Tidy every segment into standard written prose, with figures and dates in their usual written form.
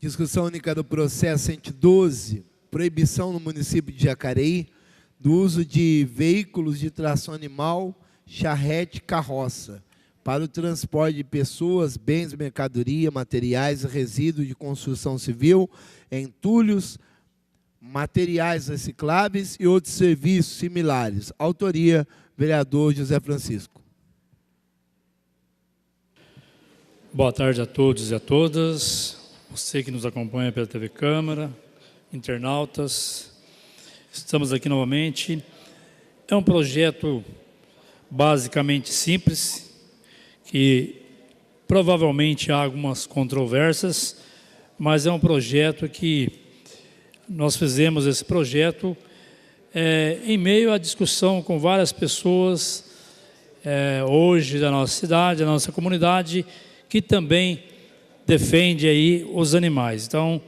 Discussão única do processo 112, proibição no município de Jacareí do uso de veículos de tração animal, charrete, carroça, para o transporte de pessoas, bens, mercadoria, materiais e resíduos de construção civil, entulhos, materiais recicláveis e outros serviços similares. Autoria, vereador José Francisco. Boa tarde a todos e a todas. Você que nos acompanha pela TV Câmara, internautas. Estamos aqui novamente. É um projeto basicamente simples, que provavelmente há algumas controvérsias, mas é um projeto que nós fizemos esse projeto em meio à discussão com várias pessoas hoje da nossa cidade, da nossa comunidade, que também defende aí os animais. Então,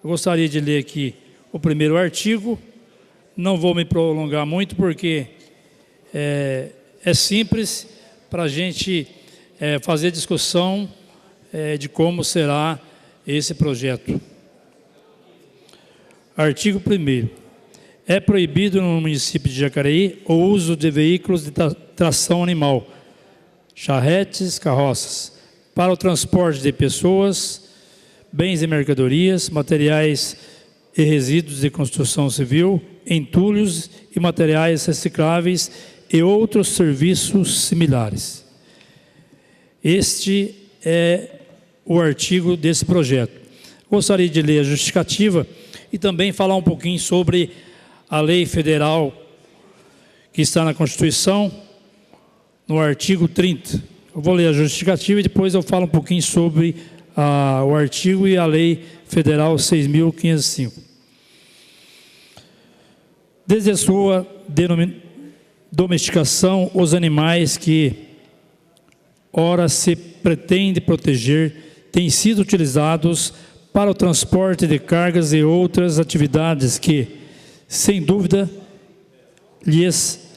eu gostaria de ler aqui o primeiro artigo. Não vou me prolongar muito, porque é simples para a gente fazer discussão de como será esse projeto. Artigo 1º. É proibido no município de Jacareí o uso de veículos de tração animal, charretes, carroças, para o transporte de pessoas, bens e mercadorias, materiais e resíduos de construção civil, entulhos e materiais recicláveis e outros serviços similares. Este é o artigo desse projeto. Gostaria de ler a justificativa e também falar um pouquinho sobre a lei federal que está na Constituição, no artigo 30. Eu vou ler a justificativa e depois eu falo um pouquinho sobre o artigo e a lei federal 6.505. Desde a sua domesticação, os animais que ora se pretende proteger têm sido utilizados para o transporte de cargas e outras atividades que, sem dúvida, lhes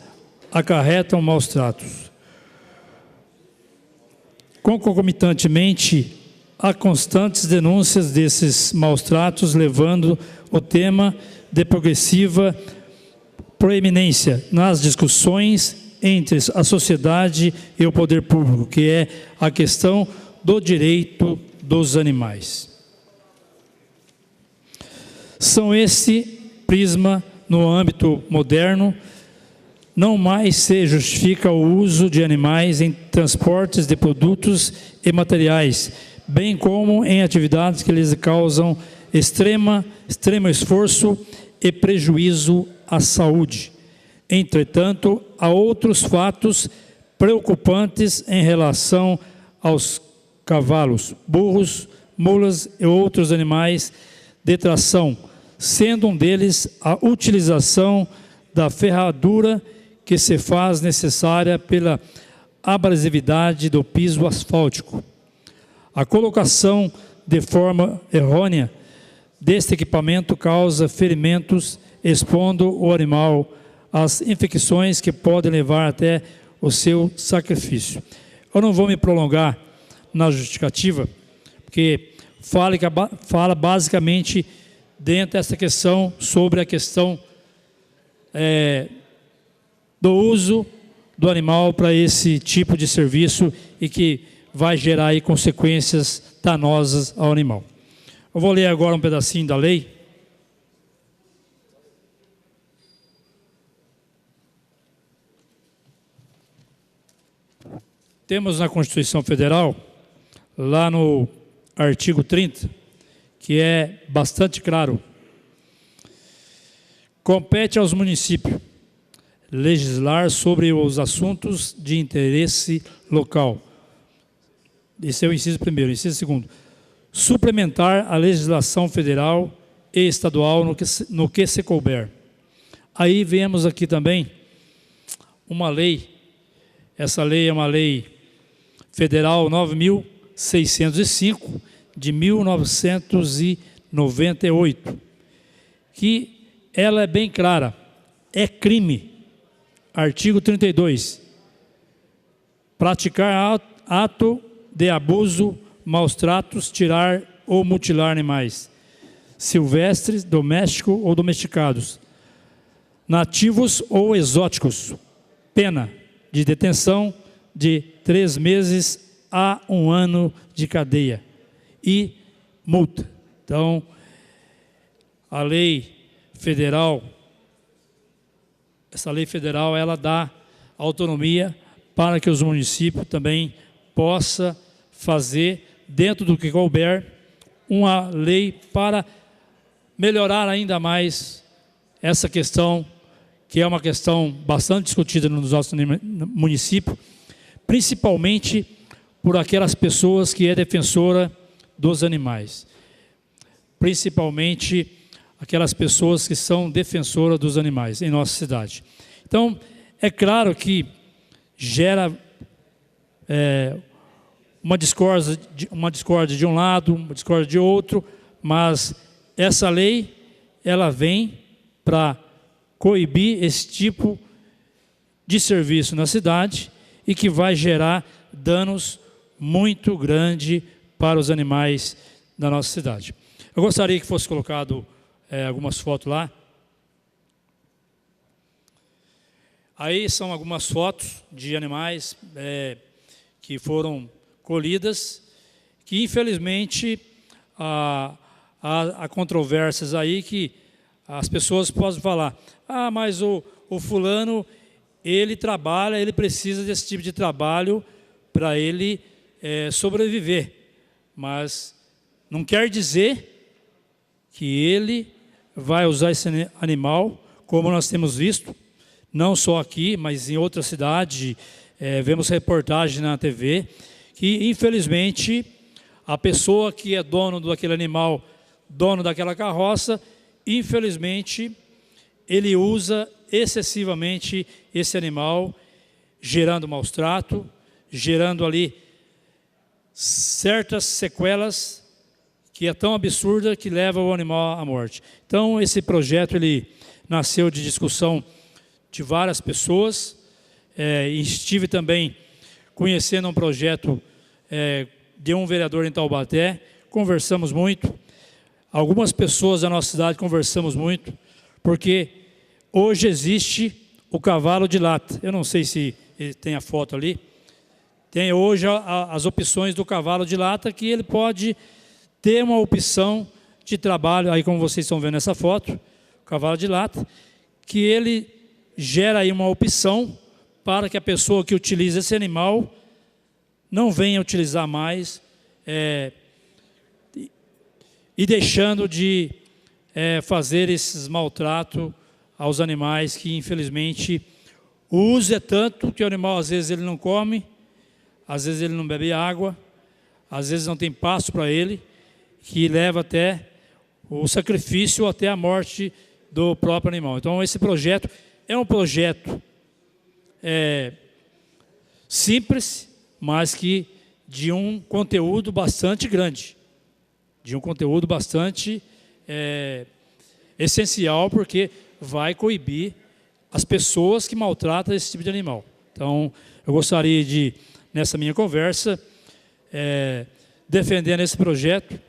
acarretam maus tratos. Concomitantemente, há constantes denúncias desses maus tratos, levando o tema de progressiva proeminência nas discussões entre a sociedade e o poder público, que é a questão do direito dos animais. São esse prisma, no âmbito moderno, não mais se justifica o uso de animais em transportes de produtos e materiais, bem como em atividades que lhes causam extremo esforço e prejuízo à saúde. Entretanto, há outros fatos preocupantes em relação aos cavalos, burros, mulas e outros animais de tração, sendo um deles a utilização da ferradura que se faz necessária pela abrasividade do piso asfáltico. A colocação de forma errônea deste equipamento causa ferimentos, expondo o animal às infecções que podem levar até o seu sacrifício. Eu não vou me prolongar na justificativa, porque fala basicamente dentro dessa questão sobre a questão do uso do animal para esse tipo de serviço e que vai gerar aí consequências danosas ao animal. Eu vou ler agora um pedacinho da lei. Temos na Constituição Federal, lá no artigo 30, que é bastante claro. Compete aos municípios legislar sobre os assuntos de interesse local. Esse é o inciso primeiro. Inciso segundo, suplementar a legislação federal e estadual no que se couber. Aí vemos aqui também uma lei. Essa lei é uma lei federal 9.605 de 1998, que ela é bem clara. É crime. Artigo 32. Praticar ato de abuso, maus tratos, tirar ou mutilar animais silvestres, domésticos ou domesticados, nativos ou exóticos. Pena de detenção de 3 meses a 1 ano de cadeia e multa. Então, a lei federal, essa lei federal, ela dá autonomia para que os municípios também possam fazer, dentro do que couber, uma lei para melhorar ainda mais essa questão, que é uma questão bastante discutida nos nossos municípios, principalmente por aquelas pessoas que é defensora dos animais. Principalmente aquelas pessoas que são defensoras dos animais em nossa cidade. Então, é claro que gera uma discórdia de um lado, uma discórdia de outro, mas essa lei, ela vem para coibir esse tipo de serviço na cidade e que vai gerar danos muito grandes para os animais da nossa cidade. Eu gostaria que fosse colocado algumas fotos lá. Aí são algumas fotos de animais que foram colhidas, que infelizmente há controvérsias aí que as pessoas podem falar, mas o fulano, ele trabalha, ele precisa desse tipo de trabalho para ele sobreviver, mas não quer dizer que ele vai usar esse animal, como nós temos visto, não só aqui, mas em outra cidade, vemos reportagem na TV, que infelizmente a pessoa que é dono daquele animal, dono daquela carroça, infelizmente ele usa excessivamente esse animal, gerando maus tratos, gerando ali certas sequelas que é tão absurda que leva o animal à morte. Então esse projeto ele nasceu de discussão de várias pessoas, estive também conhecendo um projeto de um vereador em Taubaté, conversamos muito, algumas pessoas da nossa cidade conversamos muito, porque hoje existe o cavalo de lata. Eu não sei se tem a foto ali. Tem hoje as opções do cavalo de lata, que ele pode ter uma opção de trabalho, aí como vocês estão vendo essa foto, o cavalo de lata, que ele gera aí uma opção para que a pessoa que utiliza esse animal não venha utilizar mais, e deixando de fazer esses maltratos aos animais, que infelizmente o uso é tanto que o animal às vezes ele não come, às vezes ele não bebe água, às vezes não tem pasto para ele, que leva até o sacrifício, até a morte do próprio animal. Então esse projeto é um projeto simples, mas que de um conteúdo bastante grande, de um conteúdo bastante essencial, porque vai coibir as pessoas que maltratam esse tipo de animal. Então, eu gostaria de, nessa minha conversa, defendendo esse projeto,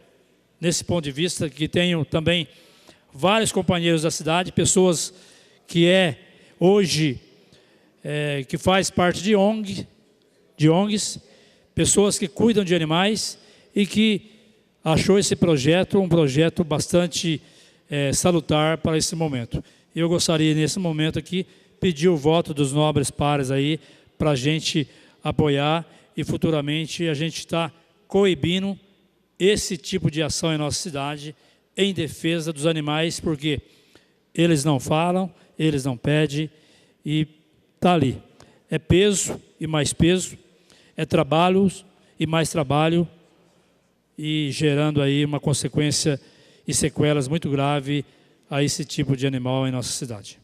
nesse ponto de vista, que tenho também vários companheiros da cidade, pessoas que hoje, que faz parte de ONGs, pessoas que cuidam de animais e que achou esse projeto um projeto bastante salutar para esse momento. Eu gostaria, nesse momento aqui, pedir o voto dos nobres pares aí, para a gente apoiar e futuramente a gente está coibindo esse tipo de ação em nossa cidade em defesa dos animais, porque eles não falam, eles não pedem e está ali. É peso e mais peso, é trabalho e mais trabalho, e gerando aí uma consequência e sequelas muito grave a esse tipo de animal em nossa cidade.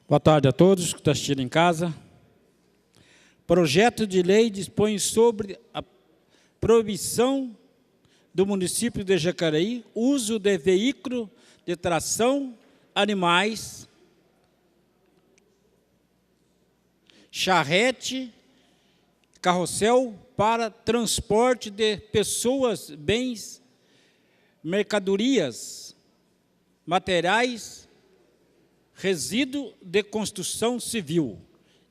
Boa tarde a todos que estão assistindo em casa. Projeto de lei dispõe sobre a proibição do município de Jacareí uso de veículo de tração animais, charrete, carrossel para transporte de pessoas, bens, mercadorias, materiais, resíduo de construção civil,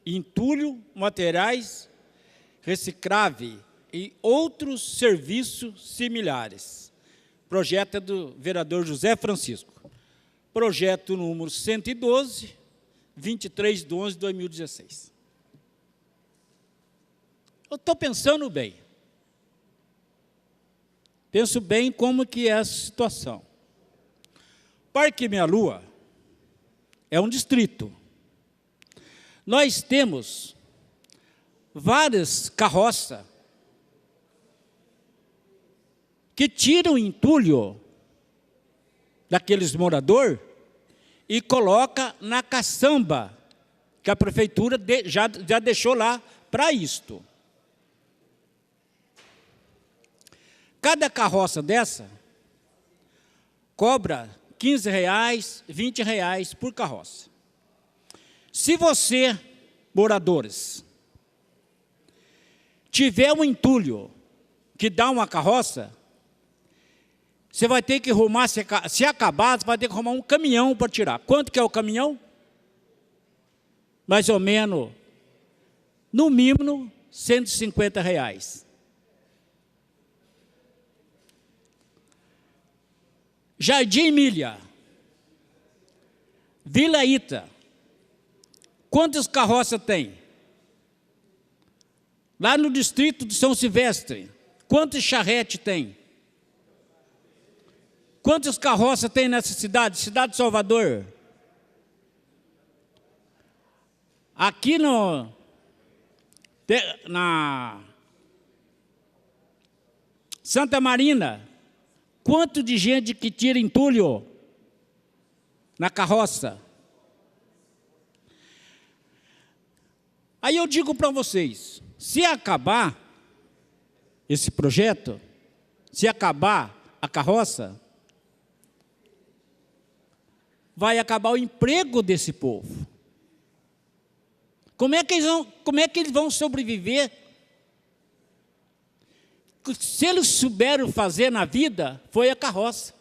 entulho, materiais recicláveis e outros serviços similares. Projeto é do vereador José Francisco. Projeto número 112, 23/11/2016. Eu estou pensando bem. Penso bem como que é a situação. Parque Meia Lua é um distrito. Nós temos várias carroças que tiram entulho daqueles moradores e coloca na caçamba, que a prefeitura já deixou lá para isto. Cada carroça dessa cobra R$15, R$20 por carroça. Se você, moradores, tiver um entulho que dá uma carroça, você vai ter que arrumar, se acabar, você vai ter que arrumar um caminhão para tirar. Quanto que é o caminhão? Mais ou menos, no mínimo, R$150. Jardim Milha, Vila Ita, quantas carroças tem? Lá no distrito de São Silvestre, quantas charrete tem? Quantas carroças tem nessa cidade? Cidade de Salvador. Aqui na Santa Marina, quanto de gente que tira entulho na carroça? Aí eu digo para vocês, se acabar esse projeto, se acabar a carroça, vai acabar o emprego desse povo. Como é que eles vão sobreviver? Se eles souberam fazer na vida, foi a carroça,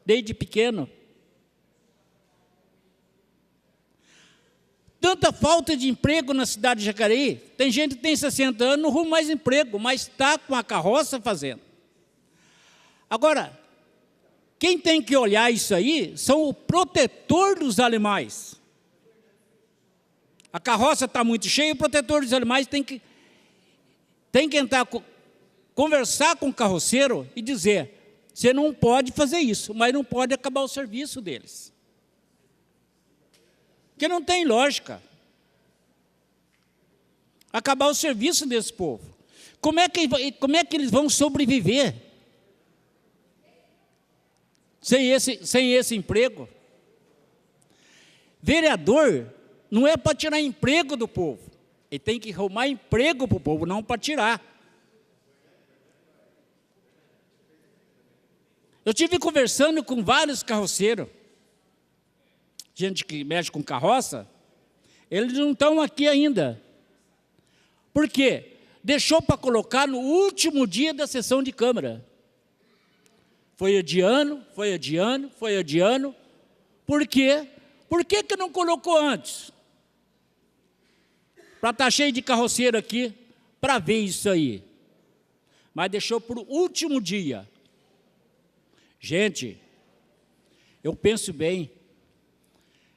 desde pequeno. Tanta falta de emprego na cidade de Jacareí, tem gente que tem 60 anos, não arruma mais emprego, mas está com a carroça fazendo. Agora, quem tem que olhar isso aí são o protetor dos animais. A carroça está muito cheia, o protetor dos animais tem que entrar, conversar com o carroceiro e dizer, você não pode fazer isso, mas não pode acabar o serviço deles. Porque não tem lógica. Acabar o serviço desse povo. Como é que eles vão sobreviver sem esse emprego? Vereador não é para tirar emprego do povo. Ele tem que arrumar emprego para o povo, não para tirar. Eu estive conversando com vários carroceiros, gente que mexe com carroça, eles não estão aqui ainda. Por quê? Deixou para colocar no último dia da sessão de Câmara. Foi adiando. Por quê? Por que não colocou antes? Para estar cheio de carroceiro aqui, para ver isso aí. Mas deixou para o último dia. Gente, eu penso bem,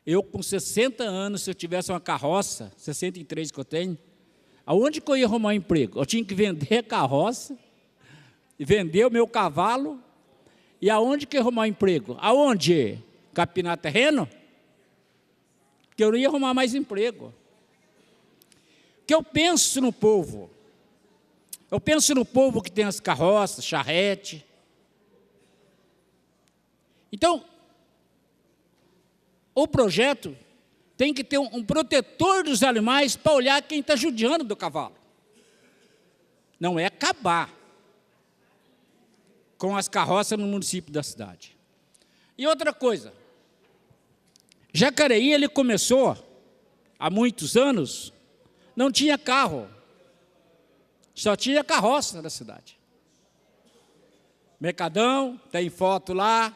eu com 60 anos, se eu tivesse uma carroça, 63 que eu tenho, aonde que eu ia arrumar emprego? Eu tinha que vender a carroça, vender o meu cavalo, e aonde que eu ia arrumar emprego? Aonde? Capinar terreno? Que eu não ia arrumar mais emprego. Que eu penso no povo. Eu penso no povo que tem as carroças, charrete. Então, o projeto tem que ter um protetor dos animais para olhar quem está judiando do cavalo. não é acabar com as carroças no município da cidade. E outra coisa, Jacareí, ele começou há muitos anos, não tinha carro, só tinha carroça na cidade. Mercadão, tem foto lá,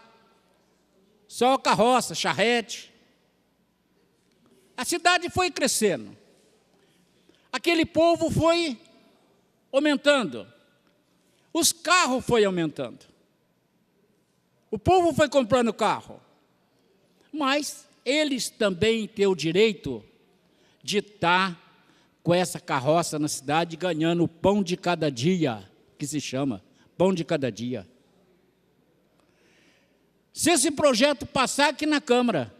só carroça, charrete. A cidade foi crescendo. Aquele povo foi aumentando. Os carros foram aumentando. O povo foi comprando carro. Mas eles também têm o direito de estar com essa carroça na cidade, ganhando o pão de cada dia, que se chama pão de cada dia. Se esse projeto passar aqui na Câmara,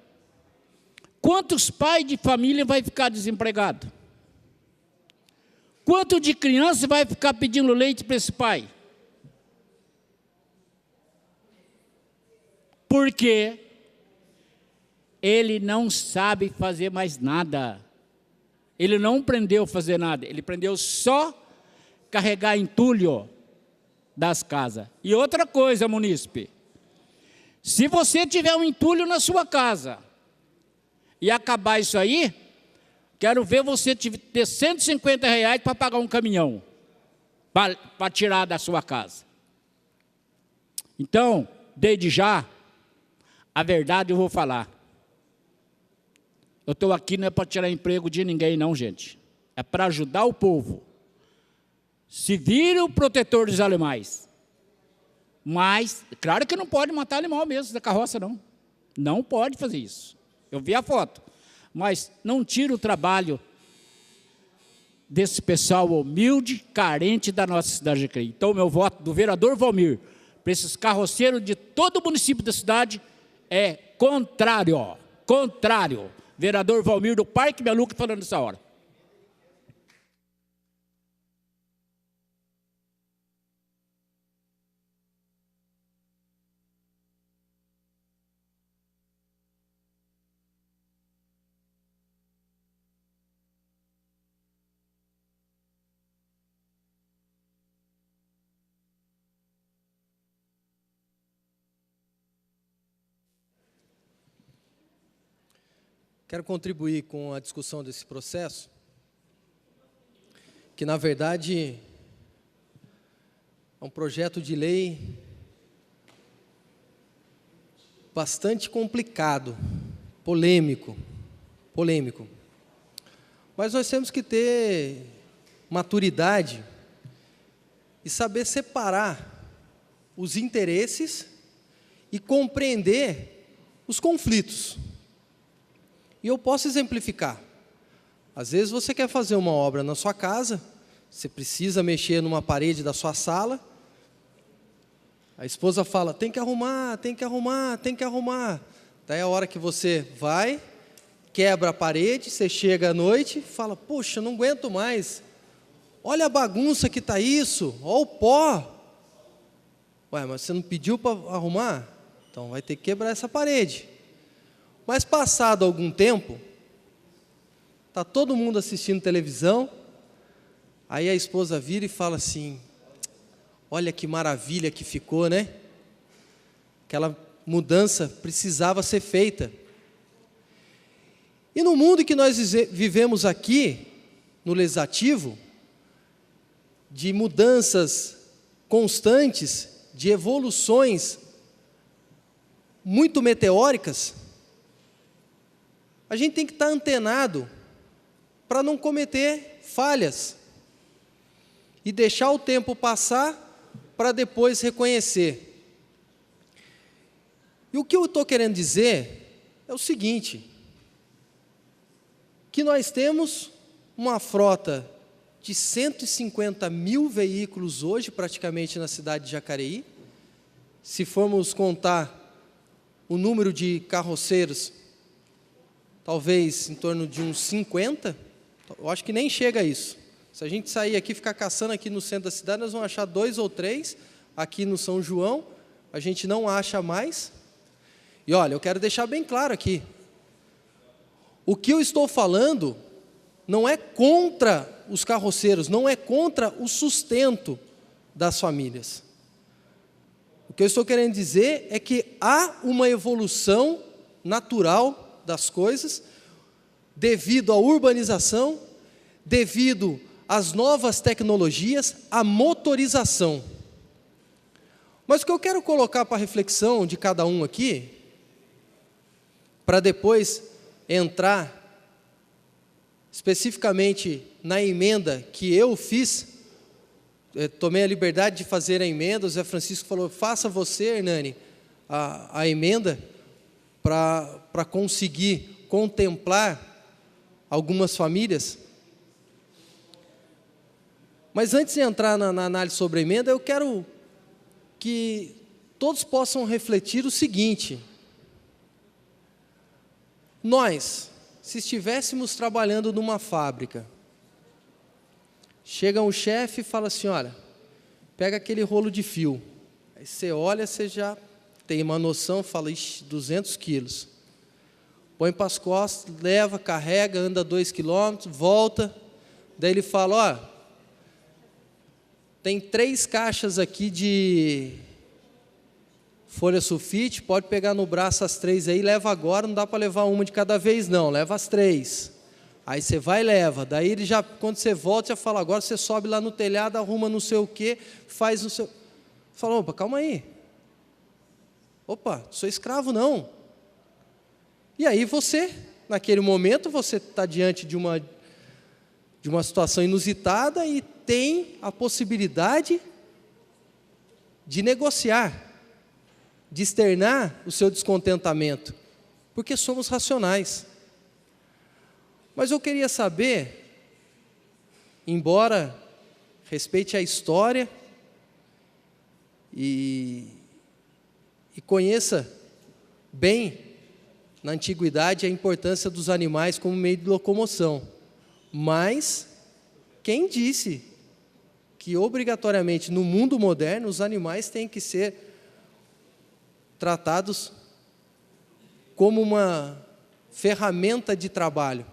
quantos pais de família vai ficar desempregado? Quanto de criança vai ficar pedindo leite para esse pai? Porque ele não sabe fazer mais nada. Ele não aprendeu a fazer nada. Ele aprendeu só carregar entulho das casas. E outra coisa, munícipe, se você tiver um entulho na sua casa e acabar isso aí, quero ver você ter R$150 para pagar um caminhão para tirar da sua casa. Então, desde já, a verdade eu vou falar. Eu estou aqui não é para tirar emprego de ninguém não, gente. É para ajudar o povo. Se vira o protetor dos animais. Mas, claro que não pode matar animal mesmo da carroça, não. Não pode fazer isso. Eu vi a foto. Mas não tira o trabalho desse pessoal humilde, carente da nossa cidade de Jacareí. Então, o meu voto do vereador Valmir para esses carroceiros de todo o município da cidade é contrário. Contrário. Vereador Valmir do Parque Meluca falando nessa hora. Quero contribuir com a discussão desse processo, que, na verdade, é um projeto de lei bastante complicado, polêmico. Mas nós temos que ter maturidade e saber separar os interesses e compreender os conflitos. E eu posso exemplificar. Às vezes você quer fazer uma obra na sua casa, você precisa mexer numa parede da sua sala, a esposa fala, tem que arrumar, tem que arrumar, tem que arrumar. Daí a hora que você vai, quebra a parede, você chega à noite e fala, puxa, não aguento mais. Olha a bagunça que está isso, olha o pó. Ué, mas você não pediu para arrumar? Então vai ter que quebrar essa parede. Mas passado algum tempo, está todo mundo assistindo televisão, aí a esposa vira e fala assim, olha que maravilha que ficou, né? Aquela mudança precisava ser feita. E no mundo que nós vivemos aqui, no legislativo, de mudanças constantes, de evoluções muito meteóricas, a gente tem que estar antenado para não cometer falhas e deixar o tempo passar para depois reconhecer. E o que eu estou querendo dizer é o seguinte, que nós temos uma frota de 150 mil veículos hoje, praticamente na cidade de Jacareí. Se formos contar o número de carroceiros, talvez em torno de uns 50, eu acho que nem chega a isso. Se a gente sair aqui e ficar caçando aqui no centro da cidade, nós vamos achar 2 ou 3, aqui no São João, a gente não acha mais. E olha, eu quero deixar bem claro aqui, o que eu estou falando não é contra os carroceiros, não é contra o sustento das famílias. O que eu estou querendo dizer é que há uma evolução natural das coisas, devido à urbanização, devido às novas tecnologias, à motorização. Mas o que eu quero colocar para a reflexão de cada um aqui, para depois entrar especificamente na emenda que eu fiz, tomei a liberdade de fazer a emenda, o Zé Francisco falou, faça você, Hernani, a emenda, para conseguir contemplar algumas famílias. Mas antes de entrar na análise sobre a emenda, eu quero que todos possam refletir o seguinte: nós, se estivéssemos trabalhando numa fábrica, chega um chefe e fala assim, olha, pega aquele rolo de fio, aí você olha, você já tem uma noção, fala, ixi, 200 quilos, põe para as costas, leva, carrega, anda 2 quilômetros, volta, daí ele fala, ó, tem 3 caixas aqui de folha sulfite, pode pegar no braço as 3 aí, leva agora, não dá para levar uma de cada vez não, leva as 3. Aí você vai e leva, daí ele já, quando você volta, já fala, agora você sobe lá no telhado, arruma não sei o quê, faz no seu... Fala, opa, calma aí. Opa, não sou escravo não. E aí você, naquele momento, você está diante de uma situação inusitada e tem a possibilidade de negociar, de externar o seu descontentamento, porque somos racionais. Mas eu queria saber, embora respeite a história e conheça bem, na antiguidade, a importância dos animais como meio de locomoção, mas quem disse que obrigatoriamente no mundo moderno os animais têm que ser tratados como uma ferramenta de trabalho?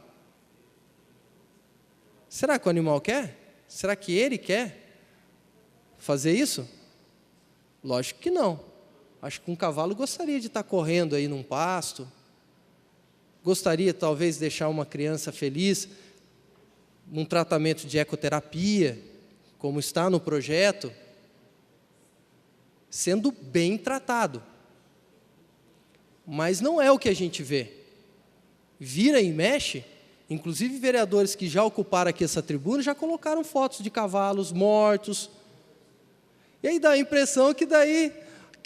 Será que o animal quer? Será que ele quer fazer isso? Lógico que não. Acho que um cavalo gostaria de estar correndo aí num pasto, gostaria talvez de deixar uma criança feliz num tratamento de ecoterapia, como está no projeto, sendo bem tratado. Mas não é o que a gente vê. Vira e mexe, inclusive vereadores que já ocuparam aqui essa tribuna, já colocaram fotos de cavalos mortos. E aí dá a impressão que daí,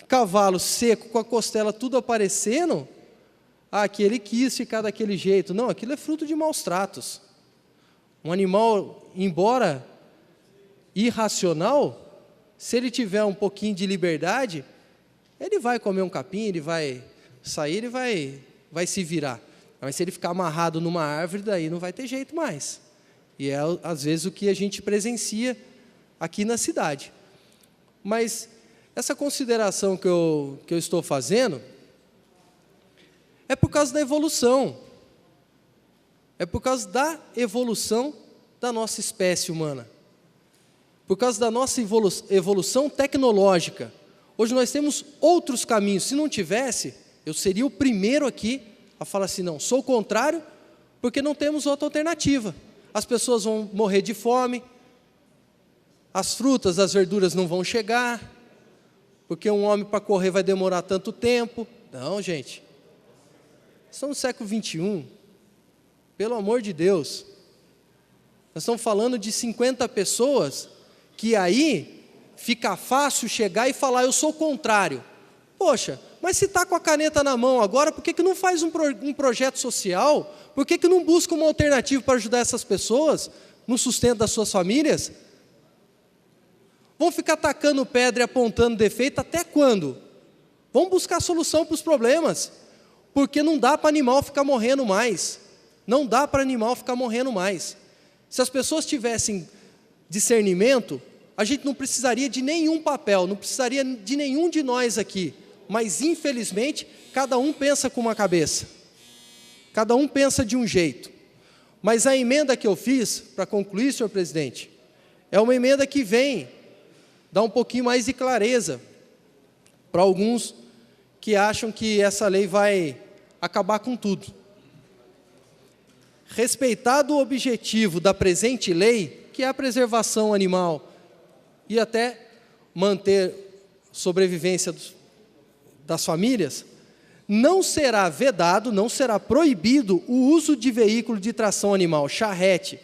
cavalo seco, com a costela tudo aparecendo, que ele quis ficar daquele jeito. Não, aquilo é fruto de maus tratos. Um animal, embora irracional, se ele tiver um pouquinho de liberdade, ele vai comer um capim, ele vai sair, ele vai se virar. Mas se ele ficar amarrado numa árvore, daí não vai ter jeito mais. E é, às vezes, o que a gente presencia aqui na cidade. Mas essa consideração que eu estou fazendo é por causa da evolução. É por causa da evolução da nossa espécie humana. Por causa da nossa evolução tecnológica. Hoje nós temos outros caminhos. Se não tivesse, eu seria o primeiro aqui a falar assim, não, sou o contrário, porque não temos outra alternativa. As pessoas vão morrer de fome, as frutas, as verduras não vão chegar, porque um homem para correr vai demorar tanto tempo. Não, gente. Estamos no século 21. Pelo amor de Deus. Nós estamos falando de 50 pessoas que aí fica fácil chegar e falar, eu sou o contrário. Poxa, mas se está com a caneta na mão agora, por que não faz um projeto social? Por que não busca uma alternativa para ajudar essas pessoas no sustento das suas famílias? Vão ficar tacando pedra e apontando defeito até quando? Vamos buscar solução para os problemas, porque não dá para animal ficar morrendo mais. Não dá para animal ficar morrendo mais. Se as pessoas tivessem discernimento, a gente não precisaria de nenhum papel, não precisaria de nenhum de nós aqui. Mas, infelizmente, cada um pensa com uma cabeça. Cada um pensa de um jeito. Mas a emenda que eu fiz, para concluir, senhor presidente, é uma emenda que vem dar um pouquinho mais de clareza para alguns que acham que essa lei vai acabar com tudo. Respeitado o objetivo da presente lei, que é a preservação animal e até manter sobrevivência das famílias, não será vedado, não será proibido o uso de veículo de tração animal, charrete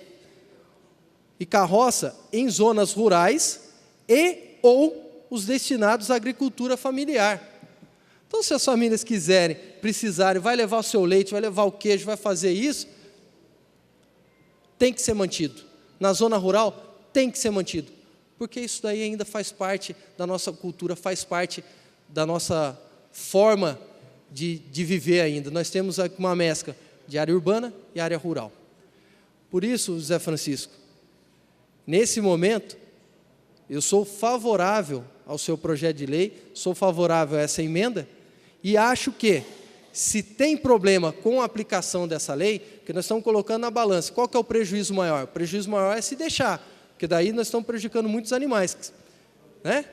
e carroça em zonas rurais e ou os destinados à agricultura familiar. Então, se as famílias quiserem, precisarem, vai levar o seu leite, vai levar o queijo, vai fazer isso, tem que ser mantido. Na zona rural, tem que ser mantido. Porque isso daí ainda faz parte da nossa cultura, faz parte da nossa forma de viver ainda. Nós temos uma mescla de área urbana e área rural. Por isso, José Francisco, nesse momento, eu sou favorável ao seu projeto de lei, sou favorável a essa emenda, e acho que, se tem problema com a aplicação dessa lei, que nós estamos colocando na balança, qual que é o prejuízo maior? O prejuízo maior é se deixar, porque daí nós estamos prejudicando muitos animais, né?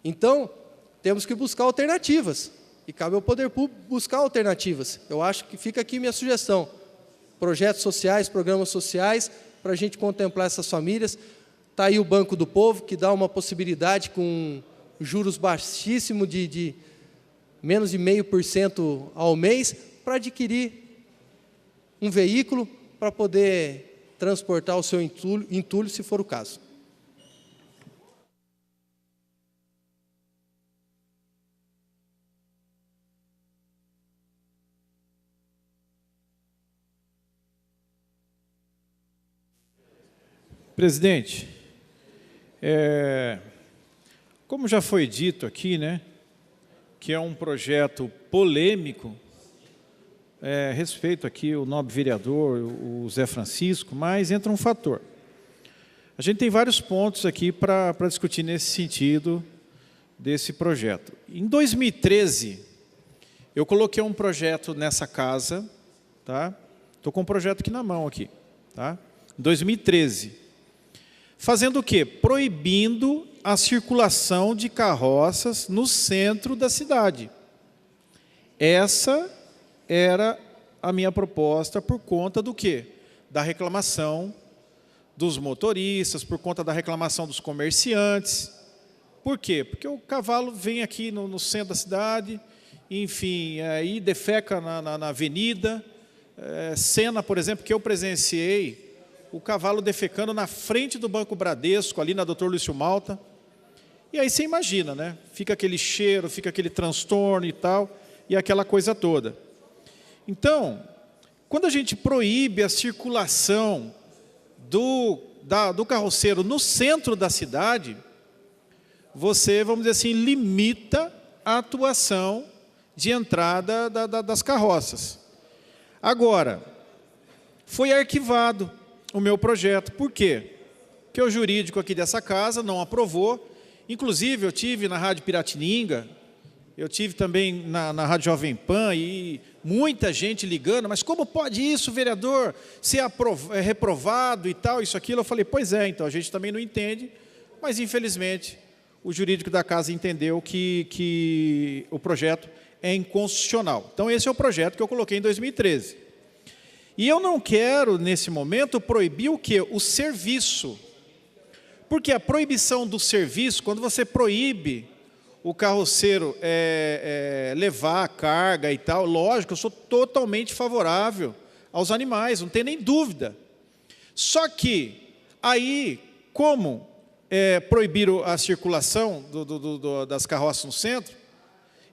Então, temos que buscar alternativas, e cabe ao poder público buscar alternativas. Eu acho que fica aqui minha sugestão, projetos sociais, programas sociais, para a gente contemplar essas famílias. Está aí o Banco do Povo, que dá uma possibilidade com juros baixíssimos de menos de 0,5% ao mês, para adquirir um veículo para poder transportar o seu entulho, se for o caso. Presidente, como já foi dito aqui, né, que é um projeto polêmico, respeito aqui o nobre vereador, o Zé Francisco, mas entra um fator. A gente tem vários pontos aqui para discutir nesse sentido desse projeto. Em 2013, eu coloquei um projeto nessa casa, tá? Estou com um projeto aqui na mão, aqui, tá? Em 2013. Fazendo o quê? Proibindo a circulação de carroças no centro da cidade. Essa era a minha proposta por conta do quê? Da reclamação dos motoristas, por conta da reclamação dos comerciantes. Por quê? Porque o cavalo vem aqui no centro da cidade, enfim, aí defeca na avenida. Cena, por exemplo, que eu presenciei, o cavalo defecando na frente do Banco Bradesco, ali na Dr. Lúcio Malta. E aí você imagina, né? Fica aquele cheiro, fica aquele transtorno e tal, e aquela coisa toda. Então, quando a gente proíbe a circulação do carroceiro no centro da cidade, você, vamos dizer assim, limita a atuação de entrada das carroças. Agora, foi arquivado o meu projeto. Por quê? Porque o jurídico aqui dessa casa não aprovou. Inclusive, eu tive na Rádio Piratininga, eu tive também na Rádio Jovem Pan, e muita gente ligando, mas como pode isso, vereador, ser reprovado e tal, isso, aquilo? Eu falei, pois é, então a gente também não entende, mas infelizmente o jurídico da casa entendeu que o projeto é inconstitucional. Então esse é o projeto que eu coloquei em 2013. E eu não quero, nesse momento, proibir o quê? O serviço. Porque a proibição do serviço, quando você proíbe o carroceiro levar a carga e tal, lógico, eu sou totalmente favorável aos animais, não tem nem dúvida. Só que, aí, como proibiram a circulação das carroças no centro,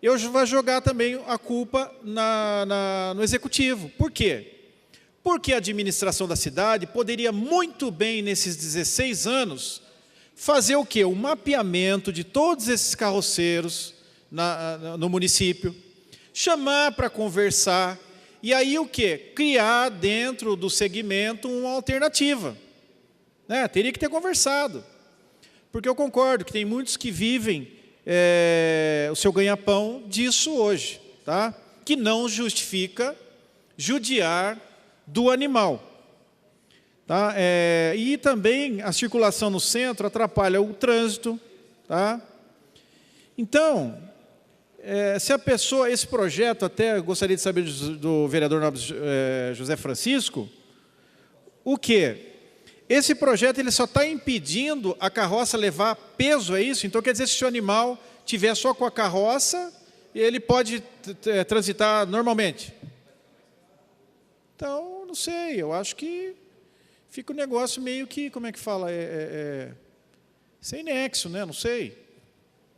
eu vou jogar também a culpa no executivo. Por quê? Porque a administração da cidade poderia muito bem, nesses 16 anos, fazer o quê? Um mapeamento de todos esses carroceiros no município, chamar para conversar, e aí o quê? Criar dentro do segmento uma alternativa. Né? Teria que ter conversado. Porque eu concordo que tem muitos que vivem o seu ganha-pão disso hoje, tá? Que não justifica judiar do animal. Tá? E também a circulação no centro atrapalha o trânsito. Tá? Então, se a pessoa, esse projeto, até gostaria de saber do vereador nobre José Francisco, o quê? Esse projeto ele só está impedindo a carroça levar peso, é isso? Então, quer dizer, se o animal tiver só com a carroça, ele pode transitar normalmente? Então, não sei, eu acho que fica um negócio meio que, como é que fala, sem nexo, né? Não sei.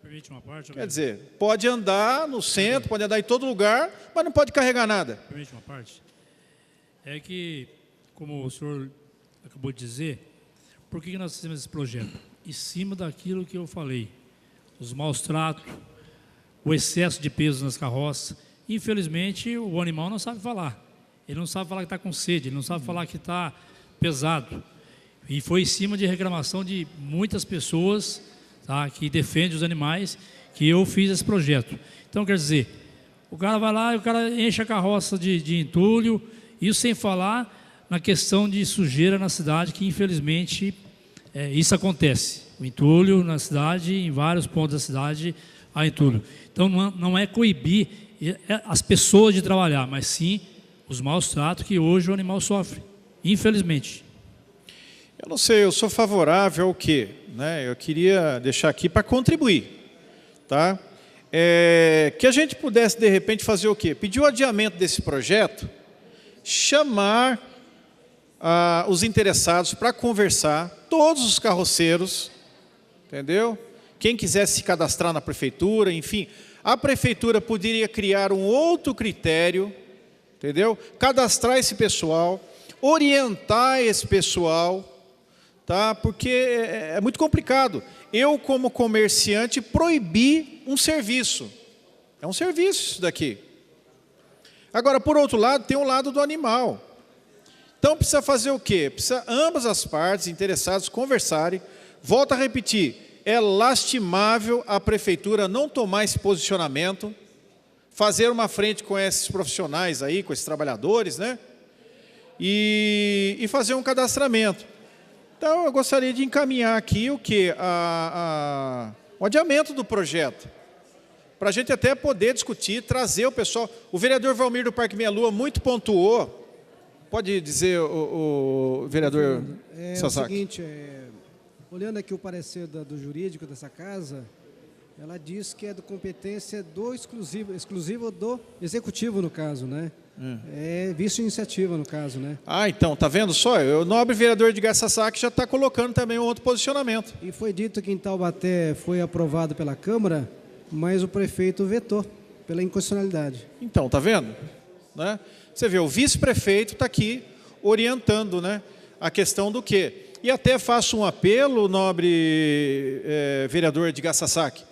Permite uma parte? Quer dizer, pode andar no centro, pode andar em todo lugar, mas não pode carregar nada. Permite uma parte? É que, como o senhor acabou de dizer, por que nós fizemos esse projeto? Em cima daquilo que eu falei, os maus tratos, o excesso de peso nas carroças. Infelizmente, o animal não sabe falar. Ele não sabe falar que está com sede, ele não sabe falar que está pesado. E foi em cima de reclamação de muitas pessoas, tá, que defendem os animais, que eu fiz esse projeto. Então, quer dizer, o cara vai lá e o cara enche a carroça de entulho, isso sem falar na questão de sujeira na cidade, que infelizmente isso acontece. O entulho na cidade, em vários pontos da cidade, há entulho. Então, não é coibir as pessoas de trabalhar, mas sim os maus tratos que hoje o animal sofre, infelizmente. Eu não sei, eu sou favorável ao quê? Né? Eu queria deixar aqui para contribuir. Tá? Que a gente pudesse, de repente, fazer o quê? Pedir o adiamento desse projeto, chamar os interessados para conversar, todos os carroceiros, entendeu? Quem quisesse se cadastrar na prefeitura, enfim, a prefeitura poderia criar um outro critério, entendeu? Cadastrar esse pessoal, orientar esse pessoal, tá? Porque é muito complicado. Eu, como comerciante, proibi um serviço. É um serviço isso daqui. Agora, por outro lado, tem o lado do animal. Então, precisa fazer o quê? Precisa ambas as partes interessadas conversarem. Volto a repetir, é lastimável a prefeitura não tomar esse posicionamento, fazer uma frente com esses profissionais aí, com esses trabalhadores, né? E fazer um cadastramento. Então, eu gostaria de encaminhar aqui o quê? O adiamento do projeto, para a gente até poder discutir, trazer o pessoal. O vereador Valmir do Parque Meia Lua muito pontuou. Pode dizer, o vereador Sasaki. É o seguinte, olhando aqui o parecer do jurídico dessa casa, ela diz que é de competência exclusiva do executivo, no caso, né? É vice-iniciativa, no caso, né? Então, tá vendo só? O nobre vereador Edgar Sasaki já está colocando também um outro posicionamento. E foi dito que em Taubaté foi aprovado pela Câmara, mas o prefeito vetou pela inconstitucionalidade. Então, tá vendo? Né? Você vê, o vice-prefeito está aqui orientando, né, a questão do quê? E até faço um apelo, nobre vereador Edgar Sasaki,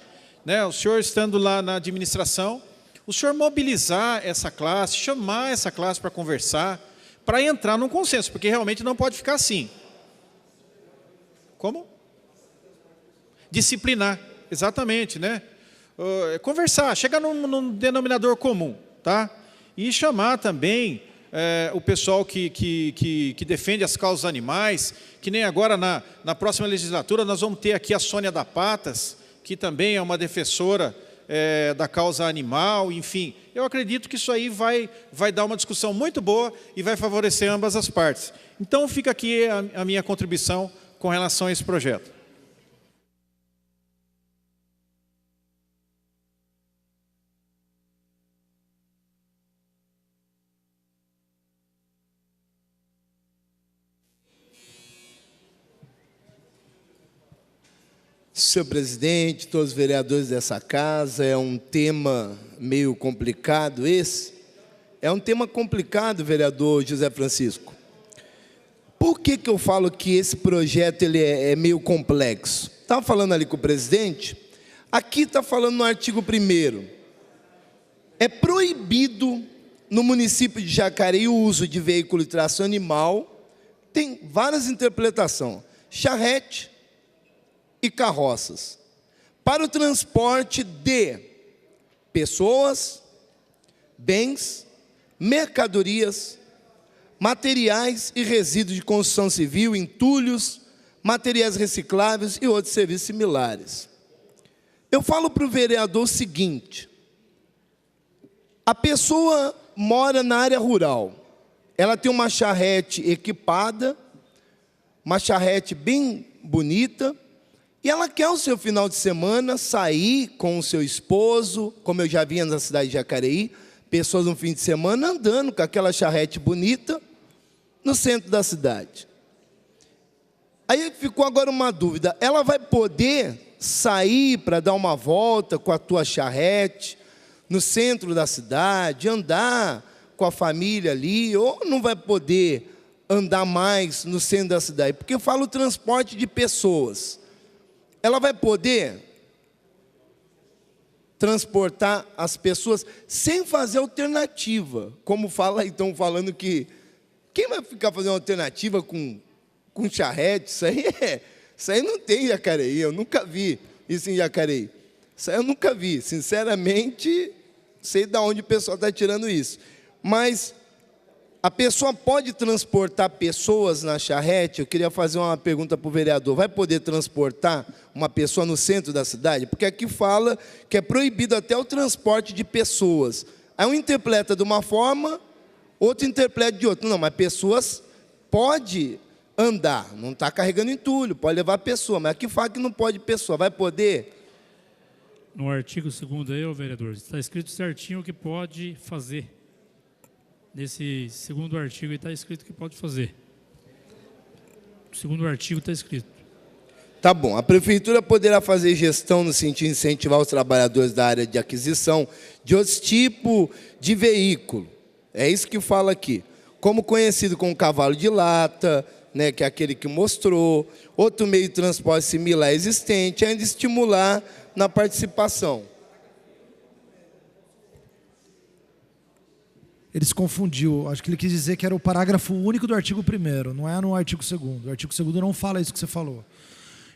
né, o senhor estando lá na administração, o senhor mobilizar essa classe, chamar essa classe para conversar, para entrar num consenso, porque realmente não pode ficar assim. Como? Disciplinar, exatamente, né? Conversar, chegar num denominador comum, tá? E chamar também o pessoal que defende as causas animais, que nem agora na próxima legislatura nós vamos ter aqui a Sônia da Patas, que também é uma defensora da causa animal, enfim. Eu acredito que isso aí vai dar uma discussão muito boa e vai favorecer ambas as partes. Então fica aqui a minha contribuição com relação a esse projeto. Senhor presidente, todos os vereadores dessa casa, é um tema meio complicado esse. É um tema complicado, vereador José Francisco. Por que eu falo que esse projeto ele é meio complexo? Estava falando ali com o presidente, aqui está falando no artigo 1º. É proibido no município de Jacareí o uso de veículo de tração animal, tem várias interpretações, charrete, e carroças, para o transporte de pessoas, bens, mercadorias, materiais e resíduos de construção civil, entulhos, materiais recicláveis e outros serviços similares. Eu falo para o vereador o seguinte: a pessoa mora na área rural, ela tem uma charrete equipada, uma charrete bem bonita, e ela quer o seu final de semana sair com o seu esposo, como eu já vi na cidade de Jacareí, pessoas no fim de semana andando com aquela charrete bonita no centro da cidade. Aí ficou agora uma dúvida: ela vai poder sair para dar uma volta com a tua charrete no centro da cidade, andar com a família ali, ou não vai poder andar mais no centro da cidade? Porque eu falo transporte de pessoas. Ela vai poder transportar as pessoas sem fazer alternativa, como fala, então, falando que quem vai ficar fazendo alternativa com charrete? Isso aí não tem em Jacareí, eu nunca vi isso em Jacareí. Isso aí eu nunca vi, sinceramente, sei de onde o pessoal está tirando isso. Mas a pessoa pode transportar pessoas na charrete? Eu queria fazer uma pergunta para o vereador: vai poder transportar uma pessoa no centro da cidade? Porque aqui fala que é proibido até o transporte de pessoas. Aí um interpreta de uma forma, outro interpreta de outra. Não, mas pessoas pode andar, não está carregando entulho, pode levar pessoa, mas aqui fala que não pode pessoa. Vai poder? No artigo 2º aí, ô vereador, está escrito certinho o que pode fazer. Nesse 2º artigo está escrito que pode fazer. O 2º artigo está escrito. Tá bom. A prefeitura poderá fazer gestão no sentido de incentivar os trabalhadores da área de aquisição de outros tipos de veículo. É isso que fala aqui. Como conhecido como cavalo de lata, né, que é aquele que mostrou, outro meio de transporte similar existente, ainda estimular na participação. Ele se confundiu. Acho que ele quis dizer que era o parágrafo único do artigo 1º, não é no artigo 2º. O artigo 2º não fala isso que você falou.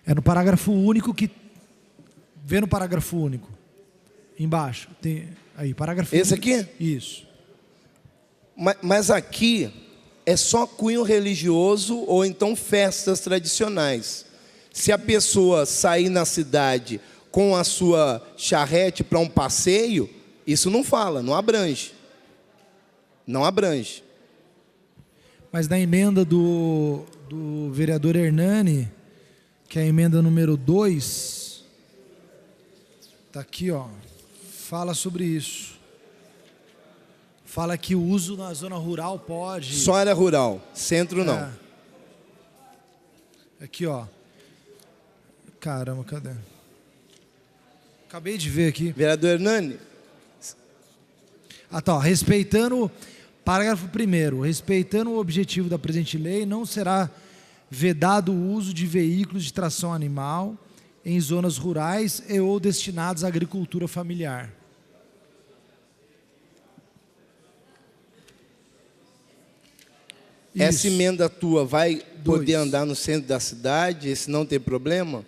É no parágrafo único que... Vê no parágrafo único. Embaixo. Tem aí, parágrafo esse único. Aqui? Isso. Mas aqui é só cunho religioso ou então festas tradicionais. Se a pessoa sair na cidade com a sua charrete para um passeio, isso não fala, não abrange. Não abrange. Mas na emenda do vereador Hernani, que é a emenda número 2, está aqui, ó, fala sobre isso. Fala que o uso na zona rural pode... Só área rural, centro não. É. Aqui, ó. Caramba, cadê? Acabei de ver aqui. Vereador Hernani. Ah, tá, ó. Respeitando... Parágrafo 1º. Respeitando o objetivo da presente lei, não será vedado o uso de veículos de tração animal em zonas rurais e ou destinados à agricultura familiar. Essa Isso. emenda tua vai poder 2. andar no centro da cidade, esse não tem problema?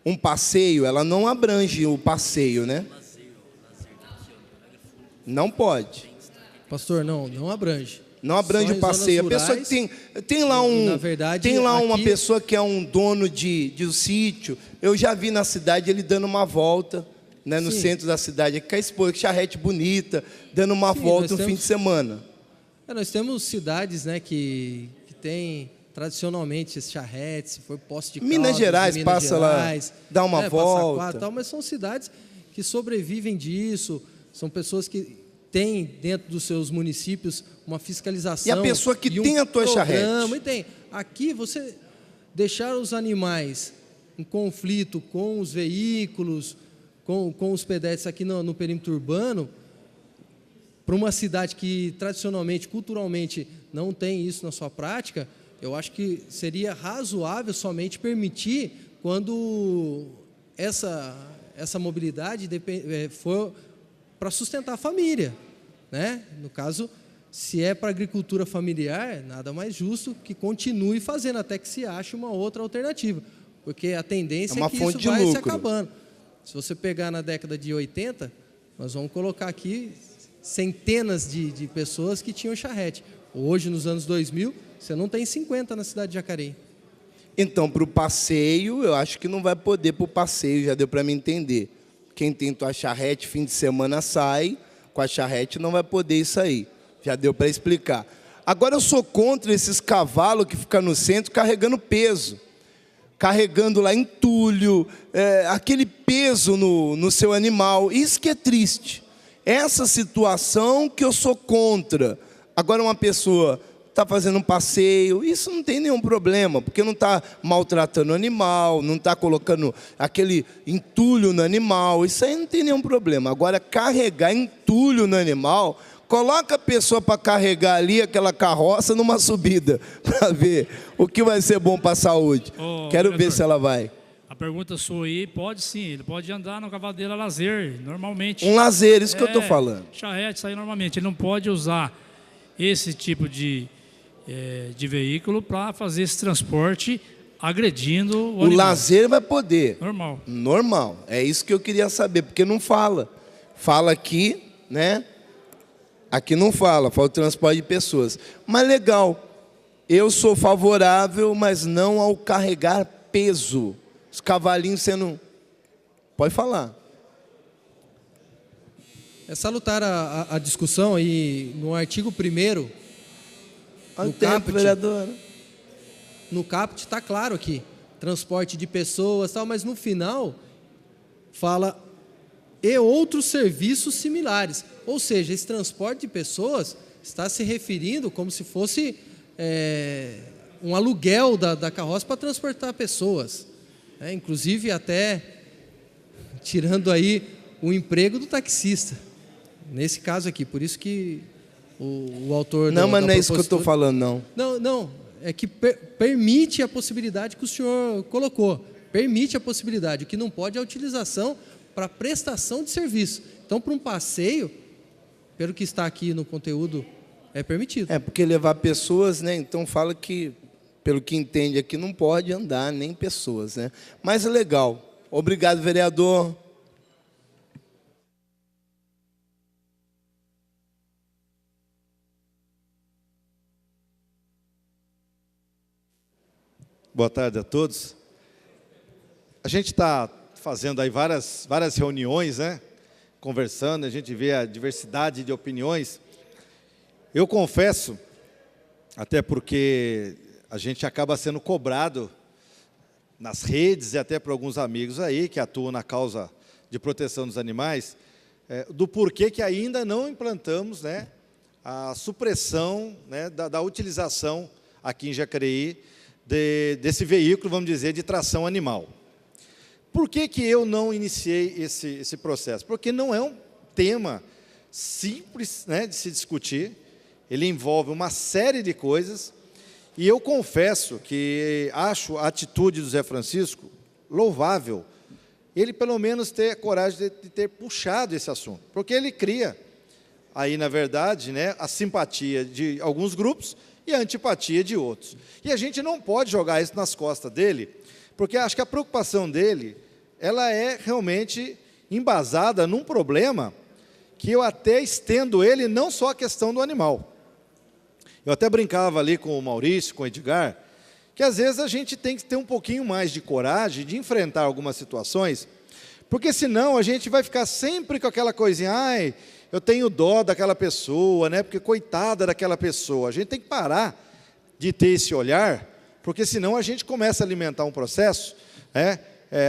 Um passeio, ela não abrange o passeio, né? Não pode. Pastor, não abrange. Não abrange Só o em passeio. A zonas pessoa rurais, que tem lá um, na verdade, tem lá uma aqui- pessoa que é um dono de um sítio. Eu já vi na cidade ele dando uma volta, né, no Sim. centro da cidade, com a esposa, charrete bonita, dando uma Sim, volta no nós fim temos- de semana. Nós temos cidades, né, que tem tradicionalmente esses charretes, se for Poço de Caldas, Minas Gerais, Minas passa lá, Gerais, dá uma Passa volta. Quatro, tal, mas são cidades que sobrevivem disso, são pessoas que têm dentro dos seus municípios uma fiscalização. E a pessoa que e tem a tua programa, charrete? E tem. Aqui você deixar os animais em conflito com os veículos, com os pedestres aqui no perímetro urbano, para uma cidade que tradicionalmente, culturalmente, não tem isso na sua prática, eu acho que seria razoável somente permitir quando essa mobilidade for para sustentar a família, né? No caso, se é para agricultura familiar, nada mais justo que continue fazendo até que se ache uma outra alternativa, porque a tendência É uma que fonte isso de vai se lucro. acabando. Se você pegar na década de 80, nós vamos colocar aqui centenas de pessoas que tinham charrete. Hoje, nos anos 2000, você não tem 50 na cidade de Jacareí. Então, para o passeio, eu acho que não vai poder para o passeio, já deu para me entender. Quem tem tua charrete, fim de semana sai, com a charrete não vai poder isso aí. Já deu para explicar. Agora, eu sou contra esses cavalos que ficam no centro carregando peso. Carregando lá entulho, aquele peso no seu animal. Isso que é triste. Essa situação que eu sou contra. Agora, uma pessoa está fazendo um passeio, isso não tem nenhum problema, porque não está maltratando o animal, não está colocando aquele entulho no animal, isso aí não tem nenhum problema. Agora, carregar entulho no animal, coloca a pessoa para carregar ali aquela carroça numa subida, para ver o que vai ser bom para a saúde. Quero vereador, ver se ela vai. A pergunta sua aí, pode sim, ele pode andar no cavalo dele a lazer, normalmente. Um lazer, isso que eu estou falando. Charrete, isso aí normalmente, ele não pode usar esse tipo de veículo para fazer esse transporte agredindo o animal. Lazer vai poder. Normal. Normal. É isso que eu queria saber, porque não fala. Fala aqui, né? Aqui não fala o transporte de pessoas. Mas legal. Eu sou favorável, mas não ao carregar peso. Os cavalinhos sendo... Pode falar. É salutar a discussão e no artigo 1º, no caput, vereador. No caput está claro aqui, transporte de pessoas, tal, mas no final fala e outros serviços similares. Ou seja, esse transporte de pessoas está se referindo como se fosse um aluguel da carroça para transportar pessoas. Inclusive até tirando aí o emprego do taxista. Nesse caso aqui, por isso que o autor... Não, mas não é isso que eu estou falando, não. Não, é que permite a possibilidade que o senhor colocou. Permite a possibilidade. O que não pode é a utilização para prestação de serviço. Então, para um passeio, pelo que está aqui no conteúdo, é permitido. É, porque levar pessoas, né? Então fala que, pelo que entende aqui, não pode andar nem pessoas, né? Mas é legal. Obrigado, vereador. Boa tarde a todos. A gente está fazendo aí várias reuniões, né? Conversando, a gente vê a diversidade de opiniões. Eu confesso, até porque a gente acaba sendo cobrado nas redes e até por alguns amigos aí que atuam na causa de proteção dos animais, do porquê que ainda não implantamos, né, a supressão, né, da utilização aqui em Jacareí desse veículo, vamos dizer, de tração animal. Por que eu não iniciei esse processo? Porque não é um tema simples, né, de se discutir, ele envolve uma série de coisas, e eu confesso que acho a atitude do Zé Francisco louvável, ele pelo menos ter coragem de ter puxado esse assunto, porque ele cria aí, na verdade, né, a simpatia de alguns grupos e a antipatia de outros. E a gente não pode jogar isso nas costas dele, porque acho que a preocupação dele, ela é realmente embasada num problema que eu até estendo ele, não só a questão do animal. Eu até brincava ali com o Maurício, com o Edgar, que às vezes a gente tem que ter um pouquinho mais de coragem de enfrentar algumas situações, porque senão a gente vai ficar sempre com aquela coisinha, ai, eu tenho dó daquela pessoa, né? Porque coitada daquela pessoa. A gente tem que parar de ter esse olhar, porque senão a gente começa a alimentar um processo, né?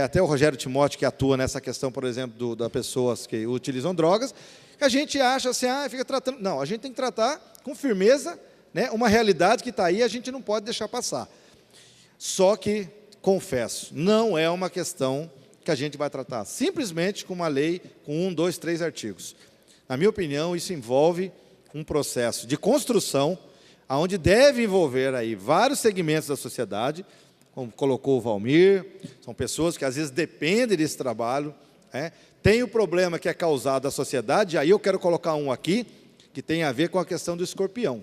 Até o Rogério Timóteo, que atua nessa questão, por exemplo, das pessoas que utilizam drogas, que a gente acha assim, fica tratando... Não, a gente tem que tratar com firmeza, né? Uma realidade que está aí, a gente não pode deixar passar. Só que, confesso, não é uma questão que a gente vai tratar simplesmente com uma lei com 1, 2, 3 artigos. Na minha opinião, isso envolve um processo de construção, onde deve envolver aí vários segmentos da sociedade, como colocou o Valmir, são pessoas que às vezes dependem desse trabalho, né? Tem o problema que é causado à sociedade, aí eu quero colocar um aqui, que tem a ver com a questão do escorpião,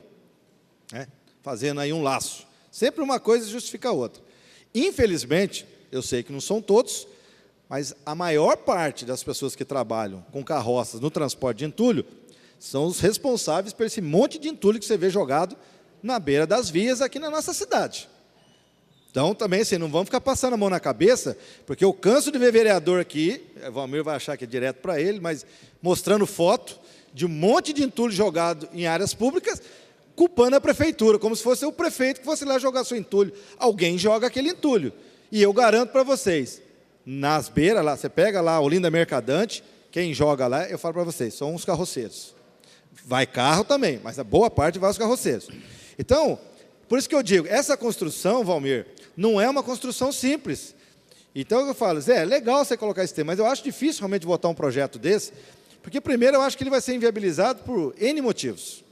né? Fazendo aí um laço. Sempre uma coisa justifica a outra. Infelizmente, eu sei que não são todos, mas a maior parte das pessoas que trabalham com carroças no transporte de entulho São os responsáveis por esse monte de entulho que você vê jogado na beira das vias aqui na nossa cidade. Então, também, assim, não vamos ficar passando a mão na cabeça, porque eu canso de ver vereador aqui, o Valmir vai achar que é direto para ele, mas mostrando foto de um monte de entulho jogado em áreas públicas, culpando a prefeitura, como se fosse o prefeito que fosse lá jogar seu entulho. Alguém joga aquele entulho. E eu garanto para vocês, nas beiras lá, você pega lá a Olinda Mercadante, quem joga lá, eu falo para vocês, são uns carroceiros. Vai carro também, mas a boa parte vai os carroceiros. Então, por isso que eu digo, essa construção, Valmir, não é uma construção simples. Então, eu falo, Zé, é legal você colocar esse tema, mas eu acho difícil realmente votar um projeto desse, porque, primeiro, eu acho que ele vai ser inviabilizado por N motivos.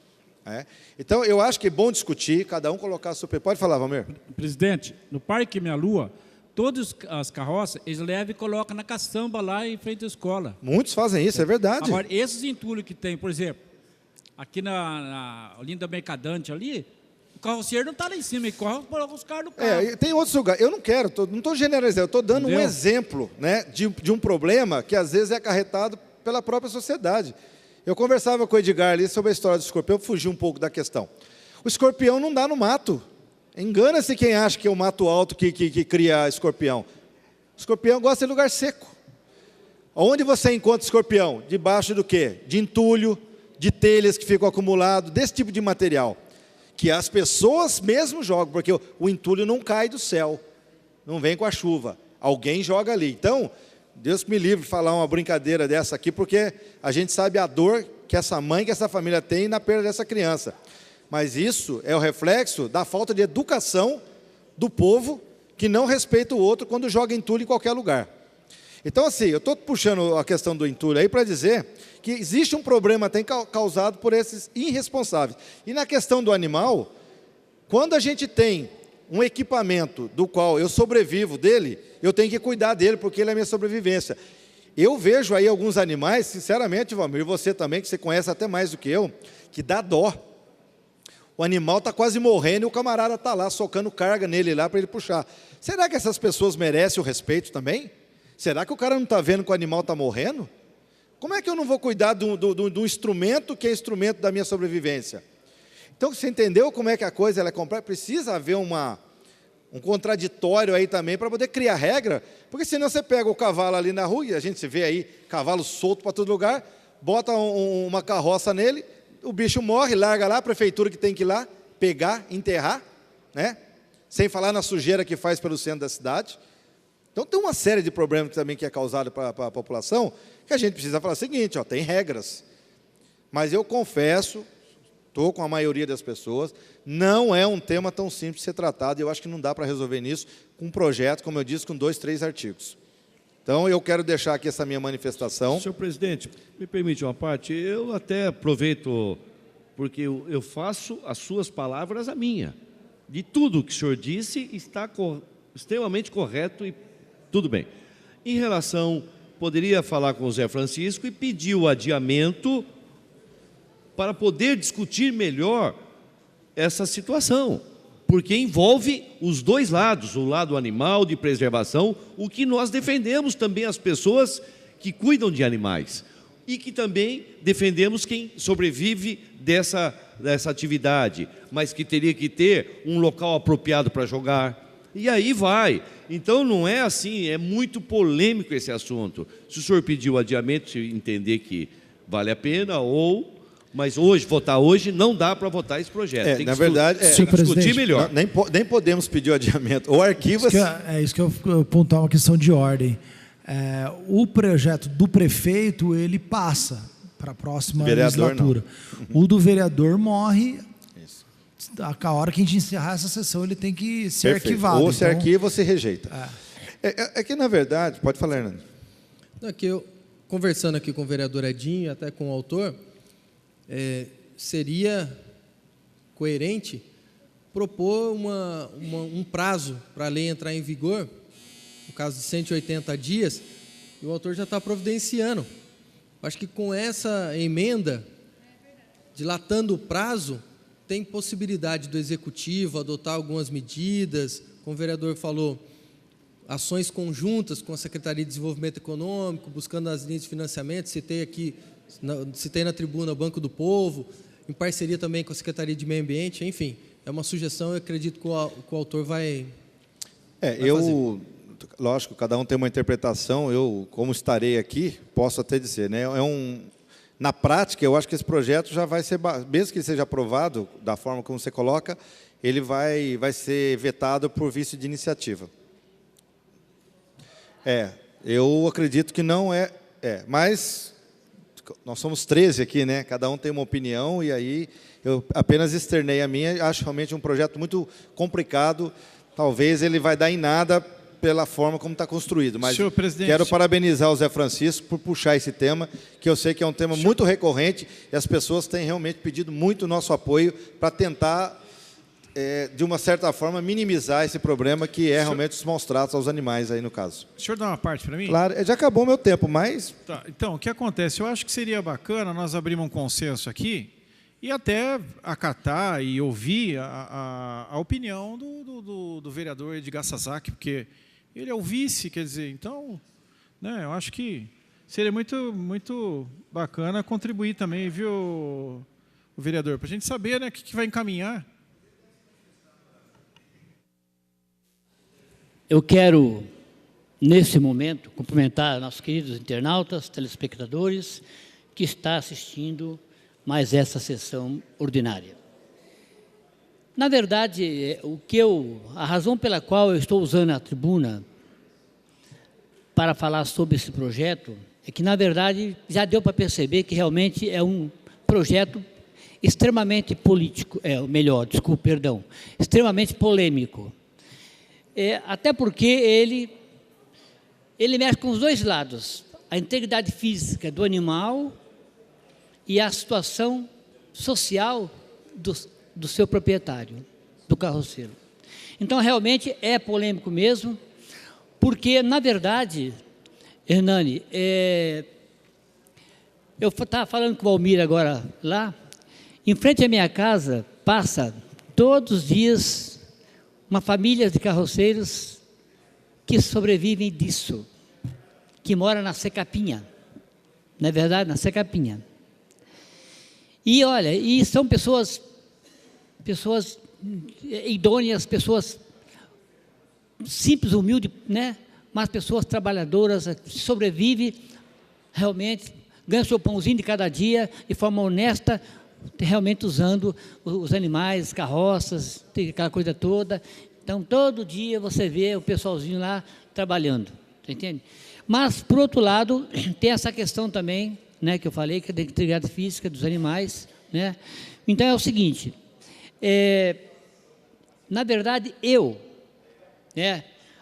Então, eu acho que é bom discutir, cada um colocar a sua... Pode falar, Valmir. Presidente, no Parque Minha Lua, todas as carroças, eles levam e colocam na caçamba lá em frente à escola. Muitos fazem isso, é verdade. Agora, esses entulhos que tem, por exemplo, aqui na Olinda Mercadante ali, o carroceiro não está lá em cima, ele corre para os caras do carro. Tem outros lugares. Eu não quero, não estou generalizando, eu estou dando um exemplo, né, de um problema que às vezes é acarretado pela própria sociedade. Eu conversava com o Edgar ali sobre a história do escorpião, fugi um pouco da questão. O escorpião não dá no mato. Engana-se quem acha que é o mato alto que cria escorpião. O escorpião gosta de lugar seco. Onde você encontra escorpião? Debaixo do quê? De entulho, de telhas que ficam acumulados, desse tipo de material. Que as pessoas mesmo jogam, porque o entulho não cai do céu, não vem com a chuva. Alguém joga ali. Então, Deus me livre de falar uma brincadeira dessa aqui, porque a gente sabe a dor que essa mãe, que essa família tem na perda dessa criança. Mas isso é o reflexo da falta de educação do povo que não respeita o outro quando joga entulho em qualquer lugar. Então, assim, eu estou puxando a questão do entulho aí para dizer que existe um problema causado por esses irresponsáveis. E na questão do animal, quando a gente tem um equipamento do qual eu sobrevivo dele, eu tenho que cuidar dele, porque ele é a minha sobrevivência. Eu vejo aí alguns animais, sinceramente, Valmir, você também, que você conhece até mais do que eu, que dá dó. O animal está quase morrendo e o camarada está lá, socando carga nele lá para ele puxar. Será que essas pessoas merecem o respeito também? Será que o cara não está vendo que o animal está morrendo? Como é que eu não vou cuidar do instrumento que é instrumento da minha sobrevivência? Então, você entendeu como é que a coisa ela é complexa? Precisa haver um contraditório aí também para poder criar regra, porque senão você pega o cavalo ali na rua, e a gente se vê aí, cavalo solto para todo lugar, bota uma carroça nele, o bicho morre, larga lá, a prefeitura que tem que ir lá, pegar, enterrar, né? Sem falar na sujeira que faz pelo centro da cidade. Então, tem uma série de problemas também que é causado para a população, que a gente precisa falar o seguinte, tem regras. Mas eu confesso, estou com a maioria das pessoas, não é um tema tão simples de ser tratado, e eu acho que não dá para resolver nisso com um projeto, como eu disse, com 2, 3 artigos. Então, eu quero deixar aqui essa minha manifestação. Senhor presidente, me permite uma parte? Eu até aproveito, porque eu faço as suas palavras a minha. De tudo que o senhor disse, está extremamente correto e tudo bem. Em relação, poderia falar com o Zé Francisco e pedir o adiamento para poder discutir melhor essa situação, porque envolve os dois lados, o lado animal, de preservação, o que nós defendemos também as pessoas que cuidam de animais e que também defendemos quem sobrevive dessa atividade, mas que teria que ter um local apropriado para jogar. E aí vai. Então, não é assim, é muito polêmico esse assunto. Se o senhor pedir o adiamento, se entender que vale a pena, mas hoje, votar hoje, não dá para votar esse projeto. Tem na verdade, tem que discutir melhor. Nem podemos pedir o adiamento. O arquivo... Isso que eu pontuar uma questão de ordem. O projeto do prefeito, ele passa para a próxima legislatura. O do vereador morre... A hora que a gente encerrar essa sessão, ele tem que ser arquivado. Ou se arquiva ou se rejeita. É que, na verdade, pode falar, Hernando. Conversando aqui com o vereador Edinho, até com o autor, seria coerente propor um prazo para a lei entrar em vigor, no caso de 180 dias, e o autor já está providenciando. Acho que com essa emenda, dilatando o prazo, tem possibilidade do Executivo adotar algumas medidas, como o vereador falou, ações conjuntas com a Secretaria de Desenvolvimento Econômico, buscando as linhas de financiamento, citei aqui citei na tribuna o Banco do Povo, em parceria também com a Secretaria de Meio Ambiente, enfim, é uma sugestão, eu acredito que o autor vai fazer. Lógico, cada um tem uma interpretação, eu, como estarei aqui, posso até dizer, né? Na prática, eu acho que esse projeto já vai ser, mesmo que ele seja aprovado, da forma como você coloca, ele vai ser vetado por vício de iniciativa. Eu acredito que não mas nós somos 13 aqui, né? Cada um tem uma opinião, e aí eu apenas externei a minha. Acho realmente um projeto muito complicado, talvez ele vai dar em nada pela forma como está construído, mas quero parabenizar o Zé Francisco por puxar esse tema, que eu sei que é um tema muito recorrente, e as pessoas têm realmente pedido muito o nosso apoio para tentar, de uma certa forma, minimizar esse problema, que é realmente os maus tratos aos animais, aí no caso. O senhor dá uma parte para mim? Claro, já acabou o meu tempo, mas... Tá, então, o que acontece? Eu acho que seria bacana nós abrirmos um consenso aqui, e até acatar e ouvir a opinião do vereador Edgar Sasaki, porque ele é o vice, quer dizer, então, né, eu acho que seria muito, muito bacana contribuir também, viu, o vereador, para a gente saber, né, o que vai encaminhar. Eu quero, nesse momento, cumprimentar nossos queridos internautas, telespectadores, que está assistindo mais essa sessão ordinária. Na verdade, a razão pela qual eu estou usando a tribuna para falar sobre esse projeto é que, na verdade, já deu para perceber que realmente é um projeto extremamente político, extremamente polêmico. Até porque ele mexe com os dois lados, a integridade física do animal e a situação social do seu proprietário, do carroceiro. Então, realmente, é polêmico mesmo, porque, na verdade, Hernani, eu estava falando com o Almir agora lá, em frente à minha casa, passa todos os dias uma família de carroceiros que sobrevivem disso, que mora na Secapinha, não é verdade? Na Secapinha. E, olha, são pessoas idôneas, pessoas simples, humildes, né? Mas pessoas trabalhadoras, sobrevivem realmente, ganham seu pãozinho de cada dia de forma honesta, realmente usando os animais, carroças, aquela coisa toda. Então, todo dia você vê o pessoalzinho lá trabalhando, você entende? Mas, por outro lado, tem essa questão também, né, que eu falei, que é da integridade física dos animais, né? Então, é o seguinte, na verdade,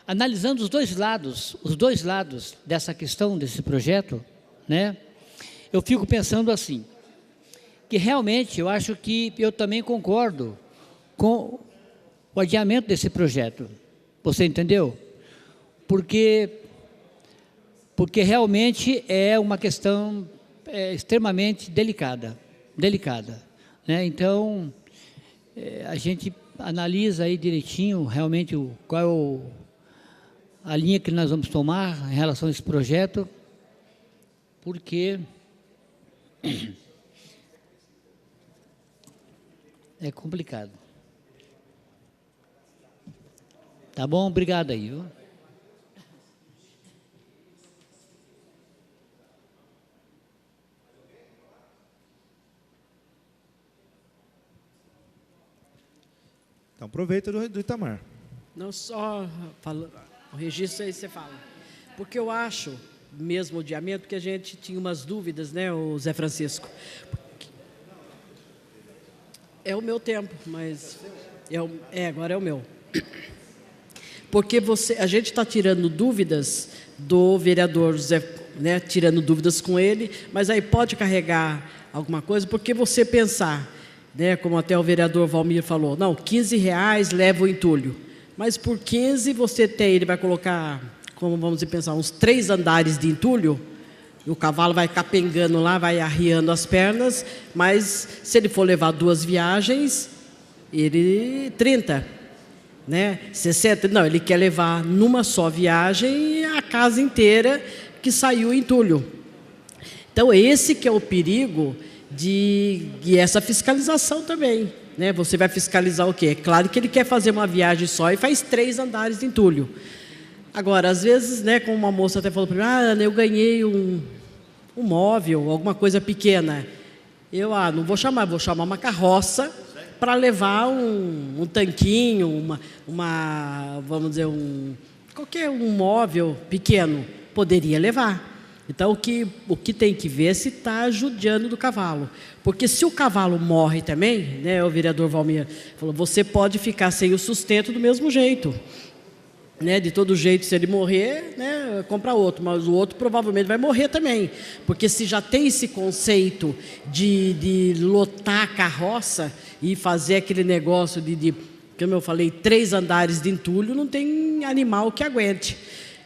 analisando os dois lados dessa questão, desse projeto, né, eu fico pensando assim, que realmente eu acho que eu também concordo com o adiamento desse projeto. Você entendeu? Porque realmente é uma questão extremamente delicada, né? Então, a gente analisa aí direitinho realmente qual é a linha que nós vamos tomar em relação a esse projeto, porque é complicado. Tá bom? Obrigado aí, viu? Então, aproveita do Itamar. Não só o registro aí você fala. Porque eu acho, mesmo o adiamento, que a gente tinha umas dúvidas, né, o Zé Francisco? É o meu tempo, mas agora é o meu. Porque a gente está tirando dúvidas do vereador Zé, né, tirando dúvidas com ele, mas aí pode carregar alguma coisa, porque você pensar, né, como até o vereador Valmir falou, não, R$15 leva o entulho, mas por 15 ele vai colocar, como vamos pensar, uns 3 andares de entulho, e o cavalo vai capengando lá, vai arriando as pernas, mas se ele for levar 2 viagens, 30, né, 60, não, ele quer levar numa só viagem a casa inteira que saiu o entulho. Então, esse que é o perigo de essa fiscalização também, né? Você vai fiscalizar o quê? É claro que ele quer fazer uma viagem só e faz 3 andares de entulho. Agora, às vezes, né, como uma moça até falou para mim, eu ganhei um móvel, alguma coisa pequena. Eu, não vou chamar, vou chamar uma carroça para levar um tanquinho, vamos dizer, qualquer um móvel pequeno, poderia levar. Então, o que tem que ver é se está judiando do cavalo. Porque se o cavalo morre também, né, o vereador Valmir falou, você pode ficar sem o sustento do mesmo jeito. Né, de todo jeito, se ele morrer, né, compra outro, mas o outro provavelmente vai morrer também, porque se já tem esse conceito de lotar a carroça e fazer aquele negócio como eu falei, 3 andares de entulho, não tem animal que aguente.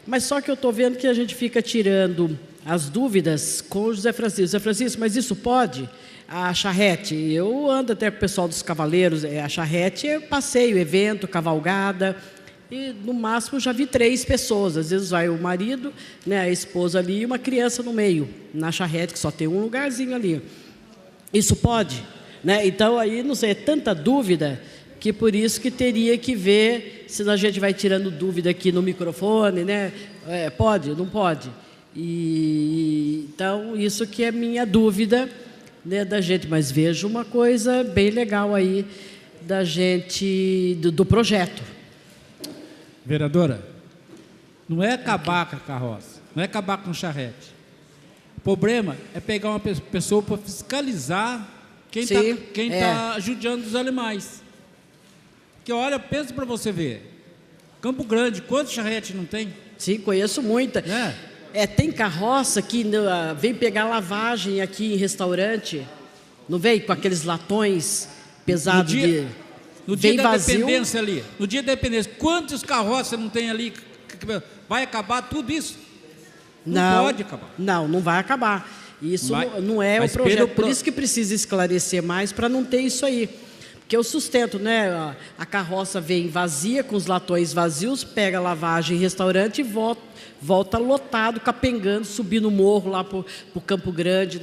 Mas só que eu estou vendo que a gente fica tirando as dúvidas com o José Francisco. José Francisco, mas isso pode? A charrete, eu ando até com o pessoal dos cavaleiros, a charrete é passeio, evento, cavalgada. E, no máximo, já vi 3 pessoas. Às vezes vai o marido, né, a esposa ali e uma criança no meio, na charrete, que só tem um lugarzinho ali. Isso pode? Né? Então, aí, não sei, é tanta dúvida que por isso que teria que ver se a gente vai tirando dúvida aqui no microfone, né? Pode? Não pode? Então, isso que é minha dúvida, né, da gente. Mas vejo uma coisa bem legal aí da gente, do projeto. Vereadora, não é acabar com a carroça, não é acabar com o charrete. O problema é pegar uma pessoa para fiscalizar quem está judiando dos animais. Que olha, pensa para você ver. Campo Grande, quantos charretes não tem? Sim, conheço muita. Tem carroça que vem pegar lavagem aqui em restaurante, não vem com aqueles latões pesados no dia da dependência ali, no dia da dependência, quantas carroças não tem ali? Vai acabar tudo isso? Não pode acabar. Não vai acabar. Isso não é o projeto. Por isso que precisa esclarecer mais para não ter isso aí. Porque o sustento, né? A carroça vem vazia, com os latões vazios, pega a lavagem em restaurante e volta lotado, capengando, subindo o morro lá para o Campo Grande,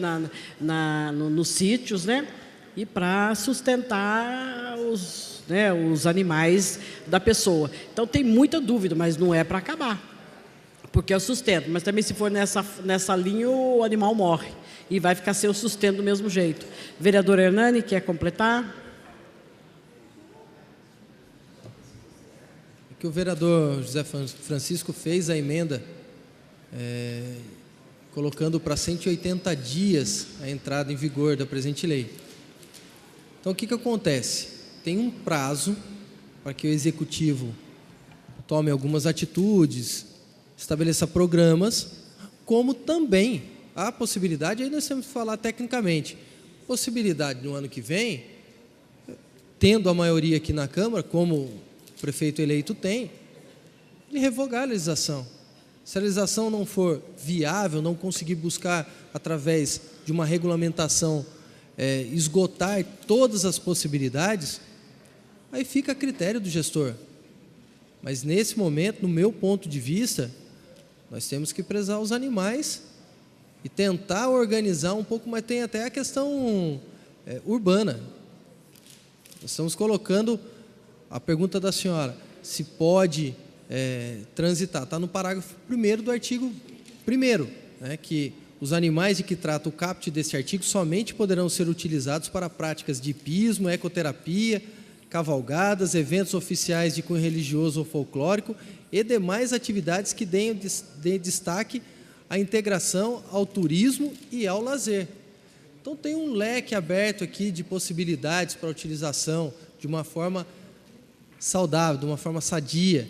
nos sítios, né? E para sustentar os animais da pessoa. Então, tem muita dúvida, mas não é para acabar, porque é o sustento. Mas também, se for nessa linha, o animal morre e vai ficar sem o sustento do mesmo jeito. Vereador Hernani, quer completar? Que o vereador José Francisco fez a emenda colocando para 180 dias a entrada em vigor da presente lei. Então, o que acontece? Tem um prazo para que o executivo tome algumas atitudes, estabeleça programas, como também há possibilidade, aí nós temos que falar tecnicamente, possibilidade no ano que vem, tendo a maioria aqui na Câmara, como o prefeito eleito tem, de revogar a legislação. Se a legislação não for viável, não conseguir buscar através de uma regulamentação esgotar todas as possibilidades, aí fica a critério do gestor. Mas nesse momento, no meu ponto de vista, nós temos que prezar os animais e tentar organizar um pouco, mas tem até a questão urbana. Nós estamos colocando a pergunta da senhora, se pode transitar, está no parágrafo 1º do artigo 1º, né, que os animais de que trata o caput deste artigo somente poderão ser utilizados para práticas de hipismo, ecoterapia, cavalgadas, eventos oficiais de cunho religioso ou folclórico e demais atividades que deem destaque à integração ao turismo e ao lazer. Então, tem um leque aberto aqui de possibilidades para a utilização de uma forma saudável, de uma forma sadia.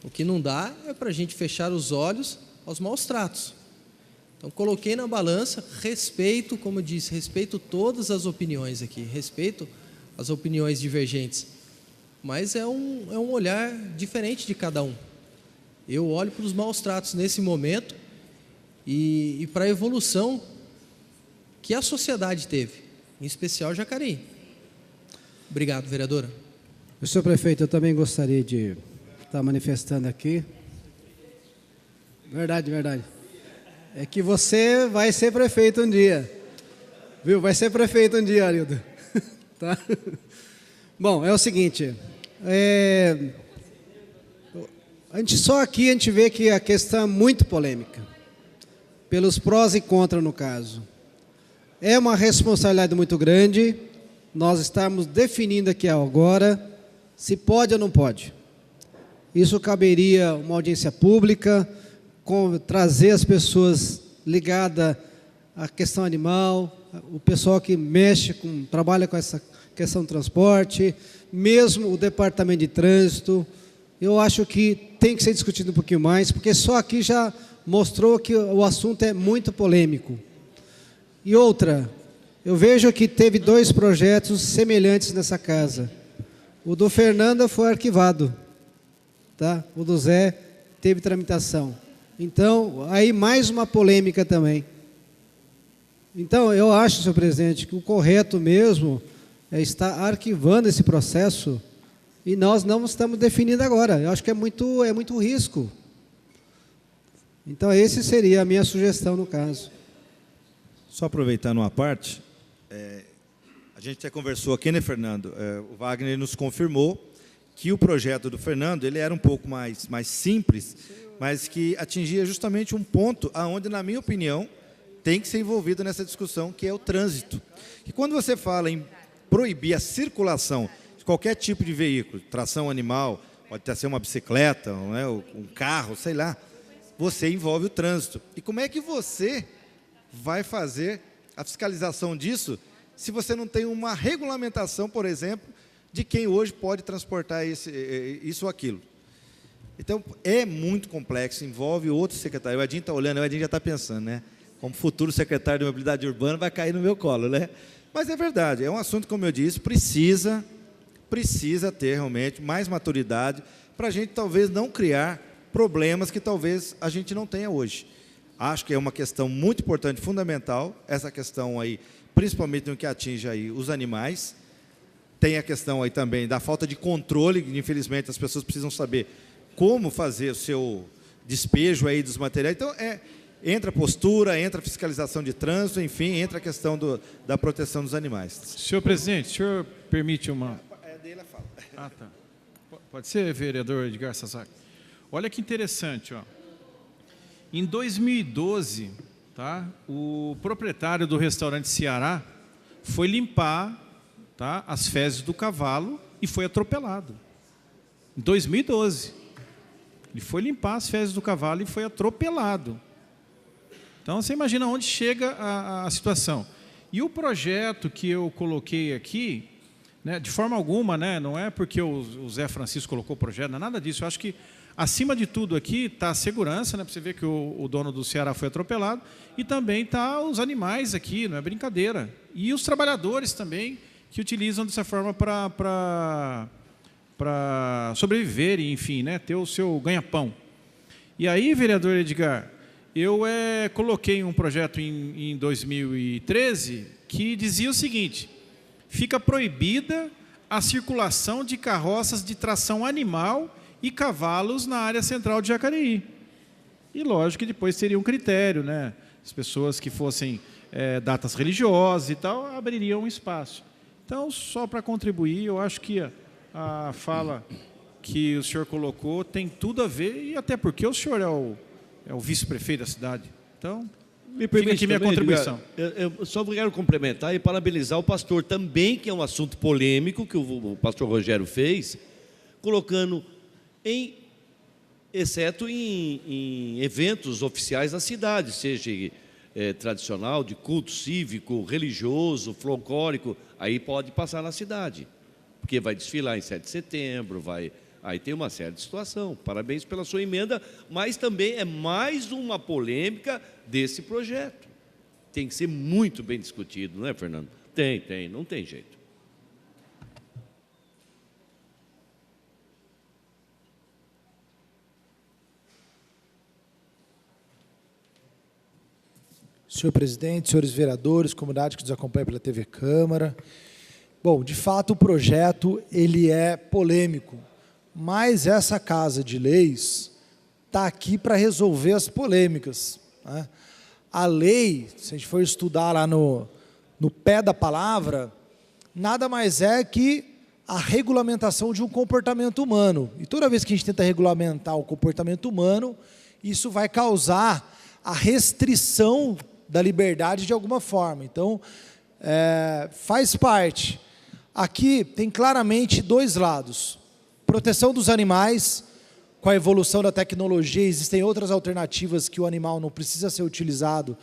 O que não dá é para a gente fechar os olhos aos maus tratos. Então, coloquei na balança, respeito, como eu disse, respeito todas as opiniões aqui, respeito as opiniões divergentes, mas é um olhar diferente de cada um. Eu olho para os maus tratos nesse momento e para a evolução que a sociedade teve, em especial Jacareí. Obrigado, vereadora. Senhor prefeito, eu também gostaria de estar manifestando aqui. Verdade. É que você vai ser prefeito um dia. Viu? Vai ser prefeito um dia, Arildo. Tá? Bom, é o seguinte. Só aqui a gente vê que a questão é muito polêmica. Pelos prós e contras, no caso. É uma responsabilidade muito grande. Nós estamos definindo aqui agora se pode ou não pode. Isso caberia uma audiência pública, trazer as pessoas ligadas à questão animal, o pessoal que trabalha com essa questão do transporte, mesmo o departamento de trânsito. Eu acho que tem que ser discutido um pouquinho mais, porque só aqui já mostrou que o assunto é muito polêmico. E outra, eu vejo que teve 2 projetos semelhantes nessa casa. O do Fernando foi arquivado, tá? O do Zé teve tramitação. Então, aí mais uma polêmica também. Então, eu acho, senhor presidente, que o correto mesmo é estar arquivando esse processo e nós não estamos definindo agora. Eu acho que é muito risco. Então, esse seria a minha sugestão no caso. Só aproveitando uma parte, a gente até conversou aqui, né, Fernando? O Wagner nos confirmou que o projeto do Fernando ele era um pouco mais simples, mas que atingia justamente um ponto aonde, na minha opinião, tem que ser envolvido nessa discussão, que é o trânsito. E quando você fala em proibir a circulação de qualquer tipo de veículo, tração animal, pode até ser uma bicicleta, um carro, sei lá, você envolve o trânsito. E como é que você vai fazer a fiscalização disso se você não tem uma regulamentação, por exemplo, de quem hoje pode transportar isso ou aquilo? Então, é muito complexo, envolve outro secretário. O Edinho está olhando, o Edinho já está pensando, né? Como futuro secretário de mobilidade urbana, vai cair no meu colo, né? Mas é verdade, é um assunto, como eu disse, precisa ter realmente mais maturidade para a gente talvez não criar problemas que talvez a gente não tenha hoje. Acho que é uma questão muito importante, fundamental, essa questão aí, principalmente no que atinge aí os animais. Tem a questão aí também da falta de controle, infelizmente as pessoas precisam saber como fazer o seu despejo aí dos materiais. Então, entra a postura, entra a fiscalização de trânsito, enfim, entra a questão da proteção dos animais. Senhor presidente, o senhor permite uma... Dele fala. Ah, tá. Pode ser, vereador Edgar Sasaki? Olha que interessante, ó. Em 2012, tá, o proprietário do restaurante Ceará foi limpar, tá, as fezes do cavalo e foi atropelado. Em 2012. Ele foi limpar as fezes do cavalo e foi atropelado. Então, você imagina onde chega a situação. E o projeto que eu coloquei aqui, né, de forma alguma, né, não é porque o Zé Francisco colocou o projeto, não é nada disso. Eu acho que, acima de tudo aqui, está a segurança, né, para você ver que o dono do Ceará foi atropelado, e também está os animais aqui, não é brincadeira. E os trabalhadores também, que utilizam dessa forma para sobreviver e, enfim, né, ter o seu ganha-pão. E aí, vereador Edgar, eu coloquei um projeto em 2013 que dizia o seguinte: fica proibida a circulação de carroças de tração animal e cavalos na área central de Jacareí. E lógico que depois teria um critério, né? As pessoas que fossem datas religiosas e tal, abririam um espaço. Então, só para contribuir, eu acho que a fala que o senhor colocou tem tudo a ver, e até porque o senhor é o vice-prefeito da cidade. Então, me permite fica aqui minha contribuição. Eu só quero complementar e parabenizar o pastor também, que é um assunto polêmico que o pastor Rogério fez, colocando exceto em eventos oficiais da cidade, seja tradicional, de culto cívico, religioso, folclórico, aí pode passar na cidade, porque vai desfilar em 7 de setembro, aí tem uma série de situação. Parabéns pela sua emenda, mas também é mais uma polêmica desse projeto. Tem que ser muito bem discutido, não é, Fernando? Tem, não tem jeito. Senhor presidente, senhores vereadores, comunidade que nos acompanha pela TV Câmara. Bom, de fato, o projeto ele é polêmico, mas essa Casa de Leis está aqui para resolver as polêmicas, né? a lei, se a gente for estudar lá no pé da palavra, nada mais é que a regulamentação de um comportamento humano. E toda vez que a gente tenta regulamentar o comportamento humano, isso vai causar a restrição da liberdade de alguma forma. Então, faz parte. Aqui tem claramente dois lados. Proteção dos animais, com a evolução da tecnologia, existem outras alternativas que o animal não precisa ser utilizado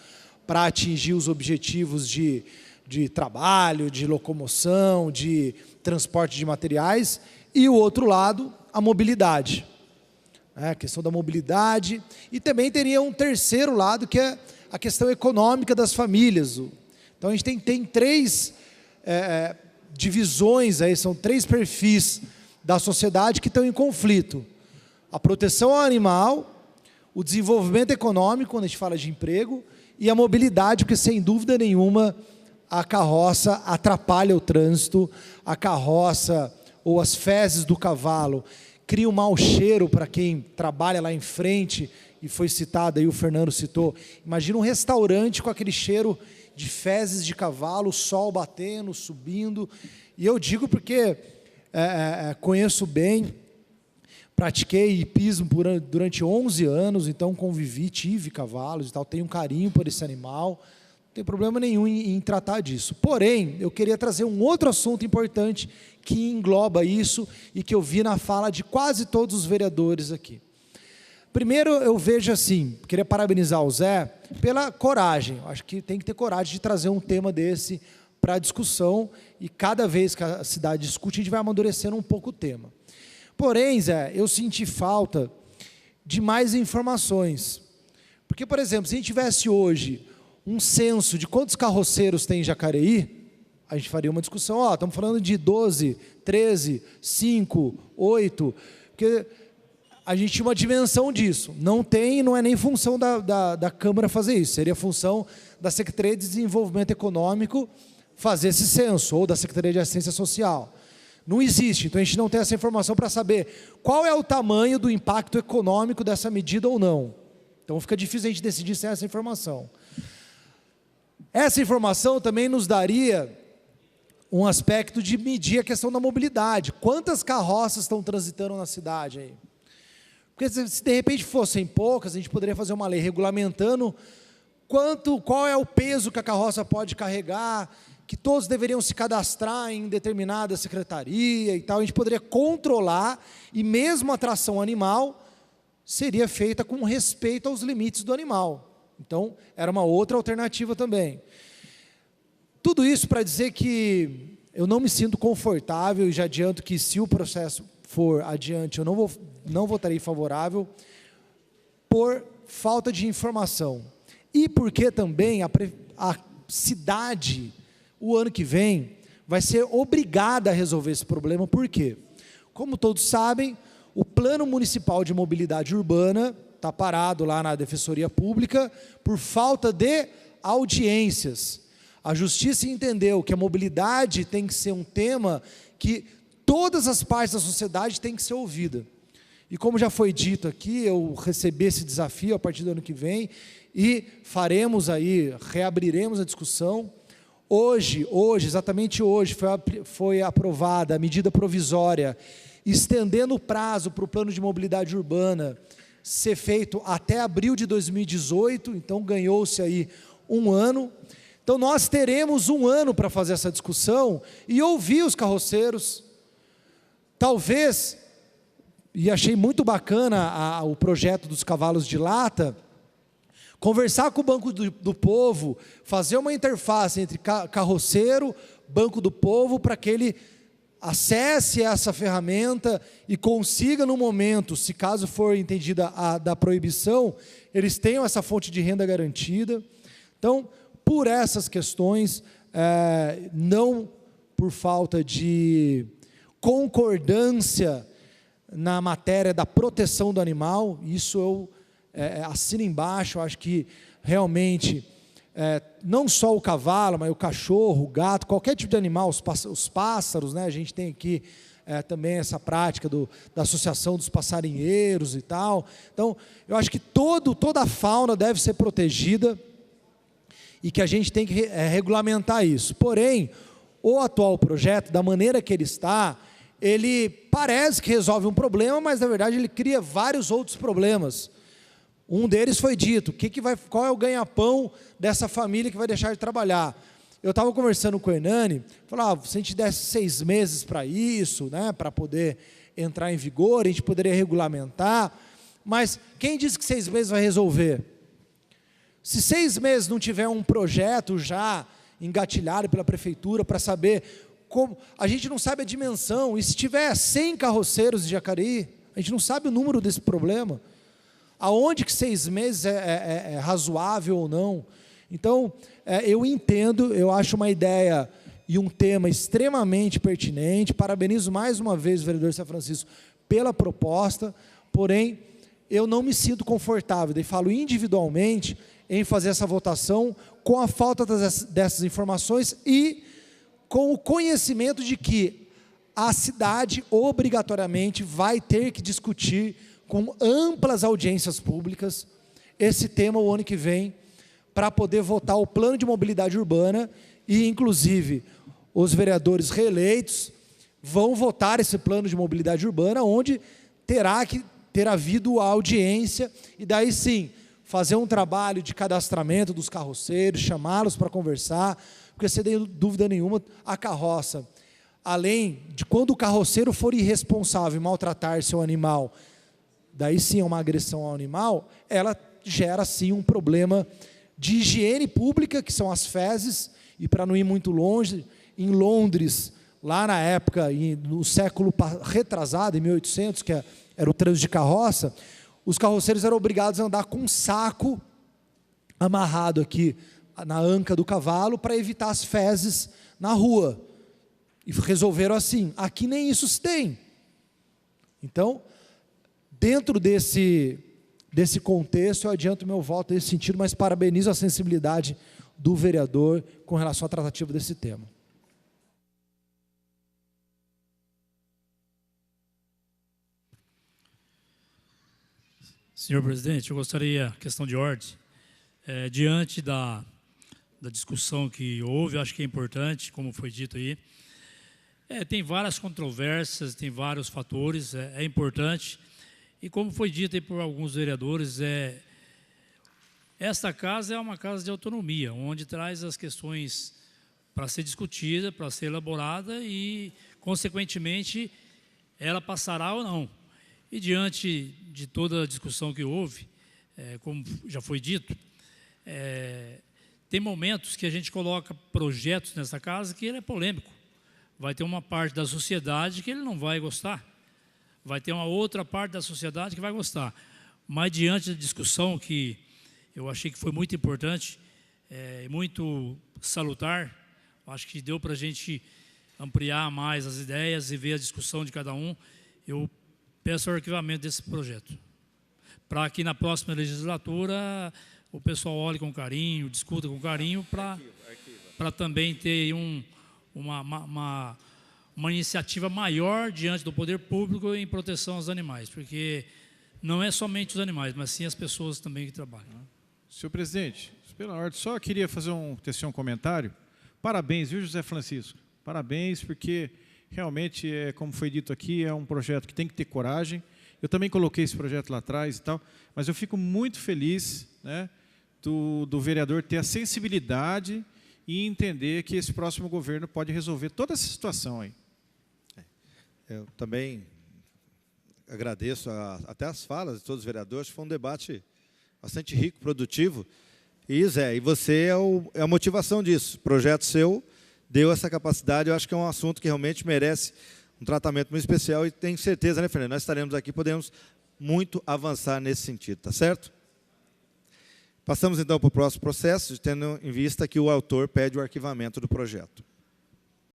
para atingir os objetivos de trabalho, de locomoção, de transporte de materiais. E o outro lado, a mobilidade. A questão da mobilidade. E também teria um terceiro lado, que é a questão econômica das famílias. Então, a gente tem três divisões, aí, são três perfis da sociedade que estão em conflito. A proteção ao animal, o desenvolvimento econômico, quando a gente fala de emprego, e a mobilidade, porque, sem dúvida nenhuma, a carroça atrapalha o trânsito, a carroça ou as fezes do cavalo cria um mau cheiro para quem trabalha lá em frente, e foi citado aí, o Fernando citou, imagina um restaurante com aquele cheiro de fezes de cavalo, o sol batendo, subindo, e eu digo porque conheço bem, pratiquei hipismo durante 11 anos, então convivi, tive cavalos e tal, tenho um carinho por esse animal, não tem problema nenhum em tratar disso. Porém, eu queria trazer um outro assunto importante que engloba isso e que eu vi na fala de quase todos os vereadores aqui. Primeiro, eu vejo assim, queria parabenizar o Zé pela coragem, acho que tem que ter coragem de trazer um tema desse para a discussão, e cada vez que a cidade discute, a gente vai amadurecendo um pouco o tema. Porém, Zé, eu senti falta de mais informações. Porque, por exemplo, se a gente tivesse hoje um censo de quantos carroceiros tem em Jacareí, a gente faria uma discussão, estamos falando de 12, 13, 5, 8, porque a gente tinha uma dimensão disso. Não tem, não é nem função da Câmara fazer isso, seria função da Secretaria de Desenvolvimento Econômico fazer esse censo, ou da Secretaria de Assistência Social. Não existe, então a gente não tem essa informação para saber qual é o tamanho do impacto econômico dessa medida ou não. Então fica difícil a gente decidir sem essa informação. Essa informação também nos daria um aspecto de medir a questão da mobilidade. Quantas carroças estão transitando na cidade aí? Porque se de repente fossem poucas, a gente poderia fazer uma lei regulamentando qual é o peso que a carroça pode carregar, que todos deveriam se cadastrar em determinada secretaria e tal, a gente poderia controlar, e mesmo a tração animal seria feita com respeito aos limites do animal. Então, era uma outra alternativa também. Tudo isso para dizer que eu não me sinto confortável, e já adianto que se o processo for adiante, eu não votarei favorável, por falta de informação. E porque também a cidade, o ano que vem, vai ser obrigada a resolver esse problema. Por quê? Como todos sabem, o Plano Municipal de Mobilidade Urbana está parado lá na Defensoria Pública por falta de audiências. A Justiça entendeu que a mobilidade tem que ser um tema que todas as partes da sociedade têm que ser ouvida. E como já foi dito aqui, eu recebi esse desafio a partir do ano que vem, e faremos aí, reabriremos a discussão. Hoje, exatamente hoje, foi aprovada a medida provisória, estendendo o prazo para o plano de mobilidade urbana ser feito até abril de 2018, então ganhou-se aí um ano. Então nós teremos um ano para fazer essa discussão e ouvir os carroceiros. Talvez, e achei muito bacana o projeto dos cavalos de lata, conversar com o Banco do Povo, fazer uma interface entre carroceiro, Banco do Povo, para que ele acesse essa ferramenta e consiga no momento, se caso for entendida da proibição, eles tenham essa fonte de renda garantida. Então, por essas questões, não por falta de concordância na matéria da proteção do animal, isso eu assino embaixo, acho que realmente, não só o cavalo, mas o cachorro, o gato, qualquer tipo de animal, os pássaros, né, a gente tem aqui também essa prática da associação dos passarinheiros e tal. Então, eu acho que toda a fauna deve ser protegida, e que a gente tem que regulamentar isso. Porém, o atual projeto, da maneira que ele está, ele parece que resolve um problema, mas na verdade ele cria vários outros problemas. Um deles foi dito, qual é o ganha-pão dessa família que vai deixar de trabalhar? Eu estava conversando com o Hernani, falava, se a gente desse 6 meses para isso, né, para poder entrar em vigor, a gente poderia regulamentar, mas quem disse que 6 meses vai resolver? Se 6 meses não tiver um projeto já engatilhado pela prefeitura para saber como, a gente não sabe a dimensão, e se tiver 100 carroceiros de Jacareí, a gente não sabe o número desse problema, aonde que 6 meses é razoável ou não. Então, eu entendo, eu acho uma ideia e um tema extremamente pertinente, parabenizo mais uma vez o vereador Zé Francisco pela proposta, porém, eu não me sinto confortável, daí falo individualmente, em fazer essa votação com a falta dessas informações e com o conhecimento de que a cidade obrigatoriamente vai ter que discutir com amplas audiências públicas esse tema o ano que vem, para poder votar o plano de mobilidade urbana e, inclusive, os vereadores reeleitos vão votar esse plano de mobilidade urbana, onde terá que ter havido a audiência e daí sim, fazer um trabalho de cadastramento dos carroceiros, chamá-los para conversar, porque sem dúvida nenhuma, a carroça, além de quando o carroceiro for irresponsável em maltratar seu animal, daí sim é uma agressão ao animal, ela gera sim um problema de higiene pública, que são as fezes, e para não ir muito longe, em Londres, lá na época, no século retrasado, em 1800, que era o trânsito de carroça, os carroceiros eram obrigados a andar com um saco amarrado aqui na anca do cavalo para evitar as fezes na rua. E resolveram assim. Aqui nem isso se tem. Então, dentro desse contexto, eu adianto meu voto nesse sentido, mas parabenizo a sensibilidade do vereador com relação à tratativa desse tema. Senhor presidente, eu gostaria, questão de ordem, diante da discussão que houve, acho que é importante, como foi dito aí, tem várias controvérsias, tem vários fatores, é importante, e como foi dito aí por alguns vereadores, esta casa é uma casa de autonomia, onde traz as questões para ser discutida, para ser elaborada e, consequentemente, ela passará ou não. E diante de toda a discussão que houve, como já foi dito, tem momentos que a gente coloca projetos nessa casa que ele é polêmico. Vai ter uma parte da sociedade que ele não vai gostar. Vai ter uma outra parte da sociedade que vai gostar. Mas diante da discussão que eu achei que foi muito importante, muito salutar, acho que deu para a gente ampliar mais as ideias e ver a discussão de cada um, eu peço o arquivamento desse projeto, para que na próxima legislatura o pessoal olhe com carinho, discuta com carinho, para também ter uma iniciativa maior diante do poder público em proteção aos animais, porque não é somente os animais, mas sim as pessoas também que trabalham. Senhor presidente, pela ordem, só queria fazer tecer um comentário. Parabéns, viu, José Francisco? Parabéns, porque realmente, como foi dito aqui, é um projeto que tem que ter coragem. Eu também coloquei esse projeto lá atrás e tal, mas eu fico muito feliz, né, do vereador ter a sensibilidade e entender que esse próximo governo pode resolver toda essa situação aí. Eu também agradeço até as falas de todos os vereadores, foi um debate bastante rico, produtivo. E, Zé, e você é a motivação disso. O projeto seu deu essa capacidade, eu acho que é um assunto que realmente merece um tratamento muito especial e tenho certeza, né, Fernando? Nós estaremos aqui, podemos muito avançar nesse sentido, tá certo? Passamos então para o próximo processo, tendo em vista que o autor pede o arquivamento do projeto.